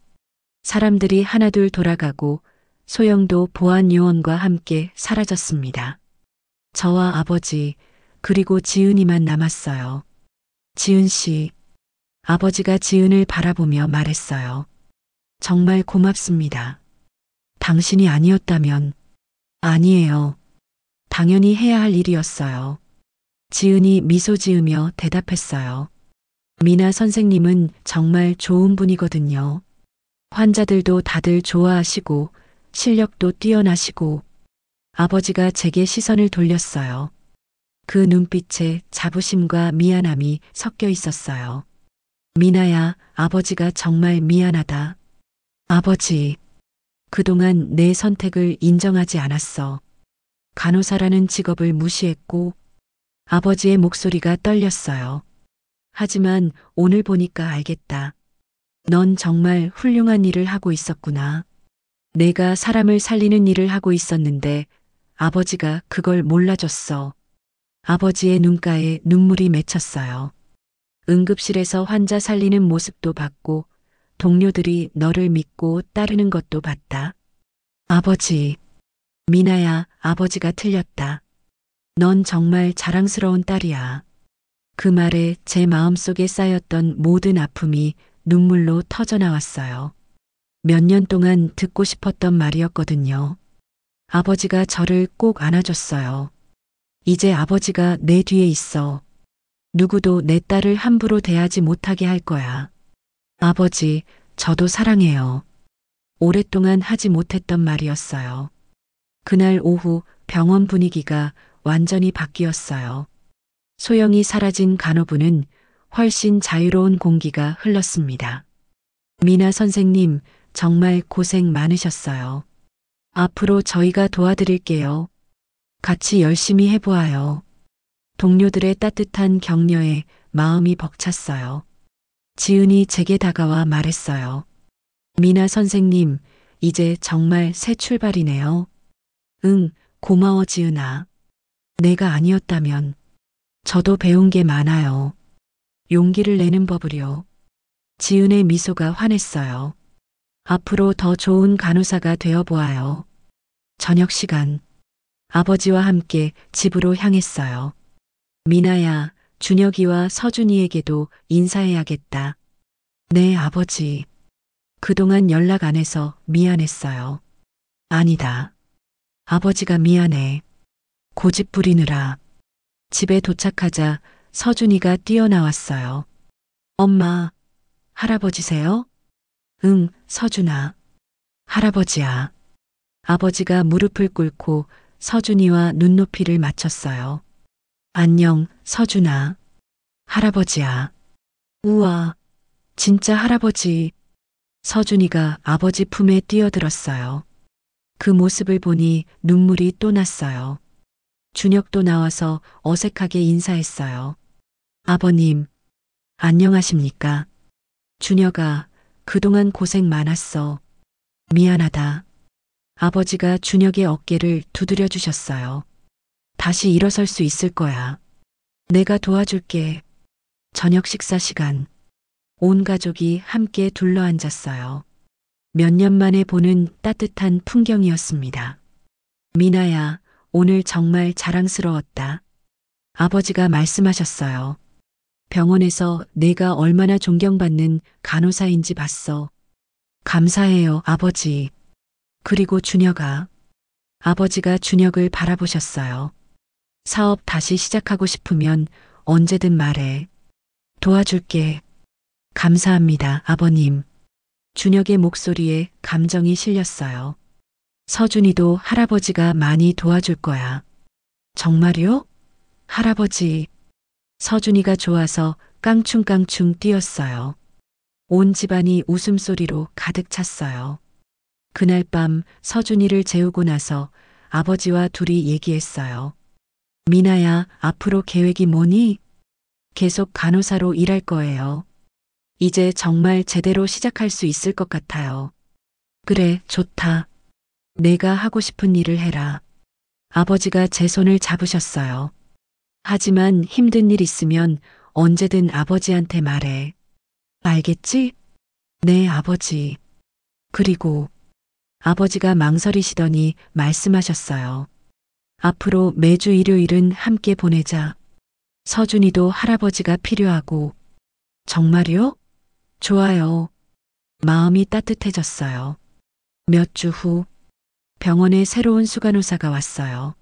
사람들이 하나둘 돌아가고 소영도 보안 요원과 함께 사라졌습니다. 저와 아버지, 그리고 지은이만 남았어요. 지은 씨, 아버지가 지은을 바라보며 말했어요. 정말 고맙습니다. 당신이 아니었다면, 아니에요. 당연히 해야 할 일이었어요. 지은이 미소 지으며 대답했어요. 미나 선생님은 정말 좋은 분이거든요. 환자들도 다들 좋아하시고 실력도 뛰어나시고. 아버지가 제게 시선을 돌렸어요. 그 눈빛에 자부심과 미안함이 섞여 있었어요. 미나야, 아버지가 정말 미안하다. 아버지, 그동안 내 선택을 인정하지 않았어. 간호사라는 직업을 무시했고. 아버지의 목소리가 떨렸어요. 하지만 오늘 보니까 알겠다. 넌 정말 훌륭한 일을 하고 있었구나. 내가 사람을 살리는 일을 하고 있었는데 아버지가 그걸 몰라줬어. 아버지의 눈가에 눈물이 맺혔어요. 응급실에서 환자 살리는 모습도 봤고 동료들이 너를 믿고 따르는 것도 봤다. 아버지, 미나야, 아버지가 틀렸다. 넌 정말 자랑스러운 딸이야. 그 말에 제 마음속에 쌓였던 모든 아픔이 눈물로 터져나왔어요. 몇 년 동안 듣고 싶었던 말이었거든요. 아버지가 저를 꼭 안아줬어요. 이제 아버지가 내 뒤에 있어. 누구도 내 딸을 함부로 대하지 못하게 할 거야. 아버지, 저도 사랑해요. 오랫동안 하지 못했던 말이었어요. 그날 오후 병원 분위기가 완전히 바뀌었어요. 소영이 사라진 간호부는 훨씬 자유로운 공기가 흘렀습니다. 미나 선생님, 정말 고생 많으셨어요. 앞으로 저희가 도와드릴게요. 같이 열심히 해보아요. 동료들의 따뜻한 격려에 마음이 벅찼어요. 지은이 제게 다가와 말했어요. 미나 선생님, 이제 정말 새 출발이네요. 응, 고마워 지은아. 내가 아니었다면 저도 배운 게 많아요. 용기를 내는 법을요. 지은의 미소가 환했어요. 앞으로 더 좋은 간호사가 되어보아요. 저녁 시간, 아버지와 함께 집으로 향했어요. 미나야, 준혁이와 서준이에게도 인사해야겠다. 네, 아버지. 그동안 연락 안 해서 미안했어요. 아니다. 아버지가 미안해. 고집 부리느라. 집에 도착하자 서준이가 뛰어나왔어요. 엄마, 할아버지세요? 응, 서준아. 할아버지야. 아버지가 무릎을 꿇고 서준이와 눈높이를 맞췄어요. 안녕, 서준아. 할아버지야. 우와, 진짜 할아버지. 서준이가 아버지 품에 뛰어들었어요. 그 모습을 보니 눈물이 또 났어요. 준혁도 나와서 어색하게 인사했어요. 아버님, 안녕하십니까? 준혁아, 그동안 고생 많았어. 미안하다. 아버지가 준혁의 어깨를 두드려 주셨어요. 다시 일어설 수 있을 거야. 내가 도와줄게. 저녁 식사 시간. 온 가족이 함께 둘러앉았어요. 몇 년 만에 보는 따뜻한 풍경이었습니다. 미나야, 오늘 정말 자랑스러웠다. 아버지가 말씀하셨어요. 병원에서 내가 얼마나 존경받는 간호사인지 봤어. 감사해요, 아버지. 그리고 준혁아. 아버지가 준혁을 바라보셨어요. 사업 다시 시작하고 싶으면 언제든 말해. 도와줄게. 감사합니다, 아버님. 준혁의 목소리에 감정이 실렸어요. 서준이도 할아버지가 많이 도와줄 거야. 정말요? 할아버지. 서준이가 좋아서 깡충깡충 뛰었어요. 온 집안이 웃음소리로 가득 찼어요. 그날 밤 서준이를 재우고 나서 아버지와 둘이 얘기했어요. 미나야, 앞으로 계획이 뭐니? 계속 간호사로 일할 거예요. 이제 정말 제대로 시작할 수 있을 것 같아요. 그래, 좋다. 내가 하고 싶은 일을 해라. 아버지가 제 손을 잡으셨어요. 하지만 힘든 일 있으면 언제든 아버지한테 말해. 알겠지? 네, 아버지. 그리고 아버지가 망설이시더니 말씀하셨어요. 앞으로 매주 일요일은 함께 보내자. 서준이도 할아버지가 필요하고. 정말요? 좋아요. 마음이 따뜻해졌어요. 몇 주 후 병원에 새로운 수간호사가 왔어요.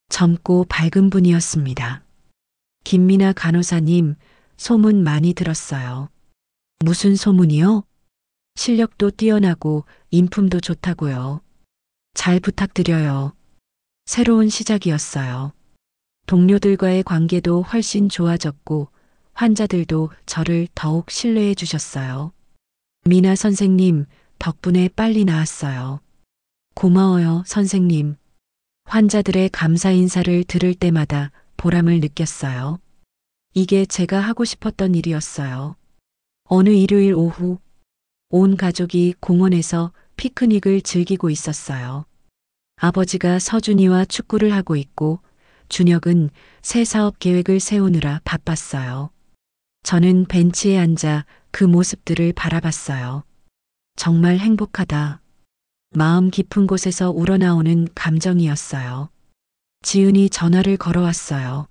젊고 밝은 분이었습니다. 김미나 간호사님, 소문 많이 들었어요. 무슨 소문이요? 실력도 뛰어나고 인품도 좋다고요. 잘 부탁드려요. 새로운 시작이었어요. 동료들과의 관계도 훨씬 좋아졌고 환자들도 저를 더욱 신뢰해 주셨어요. 미나 선생님, 덕분에 빨리 나았어요. 고마워요, 선생님. 환자들의 감사 인사를 들을 때마다 보람을 느꼈어요. 이게 제가 하고 싶었던 일이었어요. 어느 일요일 오후, 온 가족이 공원에서 피크닉을 즐기고 있었어요. 아버지가 서준이와 축구를 하고 있고 준혁은 새 사업 계획을 세우느라 바빴어요. 저는 벤치에 앉아 그 모습들을 바라봤어요. 정말 행복하다. 마음 깊은 곳에서 우러나오는 감정이었어요. 지은이 전화를 걸어왔어요.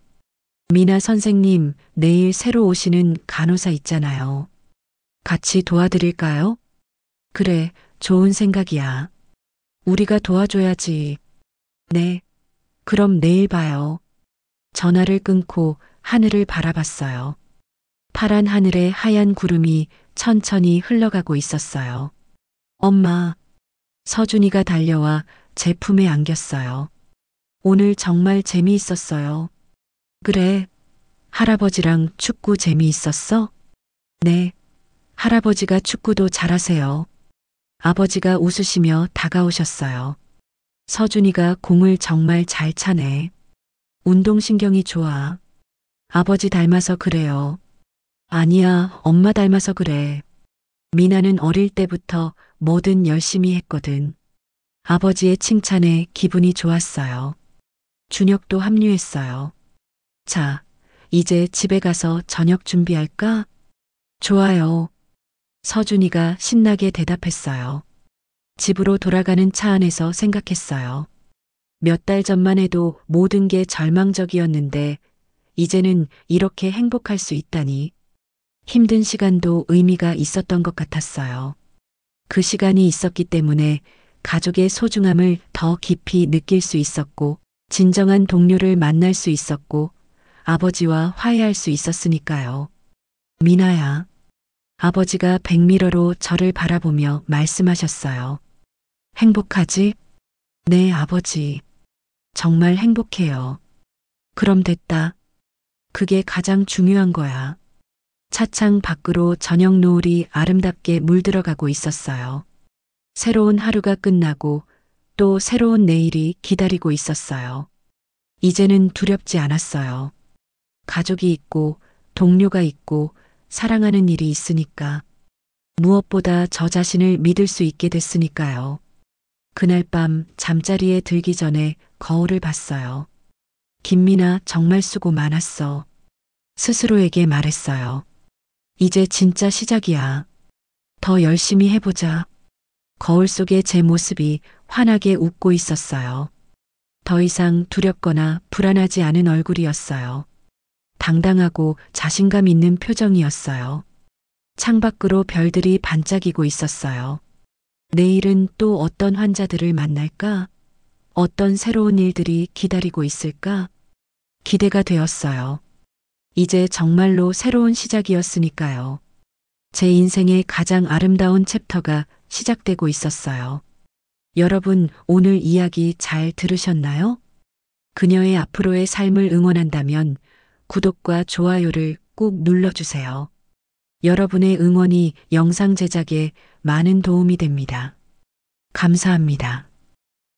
미나 선생님, 내일 새로 오시는 간호사 있잖아요. 같이 도와드릴까요? 그래, 좋은 생각이야. 우리가 도와줘야지. 네. 그럼 내일 봐요. 전화를 끊고 하늘을 바라봤어요. 파란 하늘에 하얀 구름이 천천히 흘러가고 있었어요. 엄마. 서준이가 달려와 제 품에 안겼어요. 오늘 정말 재미있었어요. 그래. 할아버지랑 축구 재미있었어? 네. 할아버지가 축구도 잘하세요. 아버지가 웃으시며 다가오셨어요. 서준이가 공을 정말 잘 차네. 운동신경이 좋아. 아버지 닮아서 그래요. 아니야, 엄마 닮아서 그래. 미나는 어릴 때부터 뭐든 열심히 했거든. 아버지의 칭찬에 기분이 좋았어요. 준혁도 합류했어요. 자, 이제 집에 가서 저녁 준비할까? 좋아요. 서준이가 신나게 대답했어요. 집으로 돌아가는 차 안에서 생각했어요. 몇 달 전만 해도 모든 게 절망적이었는데 이제는 이렇게 행복할 수 있다니. 힘든 시간도 의미가 있었던 것 같았어요. 그 시간이 있었기 때문에 가족의 소중함을 더 깊이 느낄 수 있었고 진정한 동료를 만날 수 있었고 아버지와 화해할 수 있었으니까요. 미나야. 아버지가 백미러로 저를 바라보며 말씀하셨어요. 행복하지? 네, 아버지. 정말 행복해요. 그럼 됐다. 그게 가장 중요한 거야. 차창 밖으로 저녁 노을이 아름답게 물들어가고 있었어요. 새로운 하루가 끝나고 또 새로운 내일이 기다리고 있었어요. 이제는 두렵지 않았어요. 가족이 있고 동료가 있고 사랑하는 일이 있으니까. 무엇보다 저 자신을 믿을 수 있게 됐으니까요. 그날 밤 잠자리에 들기 전에 거울을 봤어요. 김미나 정말 수고 많았어. 스스로에게 말했어요. 이제 진짜 시작이야. 더 열심히 해보자. 거울 속에 제 모습이 환하게 웃고 있었어요. 더 이상 두렵거나 불안하지 않은 얼굴이었어요. 당당하고 자신감 있는 표정이었어요. 창밖으로 별들이 반짝이고 있었어요. 내일은 또 어떤 환자들을 만날까? 어떤 새로운 일들이 기다리고 있을까? 기대가 되었어요. 이제 정말로 새로운 시작이었으니까요. 제 인생의 가장 아름다운 챕터가 시작되고 있었어요. 여러분, 오늘 이야기 잘 들으셨나요? 그녀의 앞으로의 삶을 응원한다면 구독과 좋아요를 꼭 눌러주세요. 여러분의 응원이 영상 제작에 많은 도움이 됩니다. 감사합니다.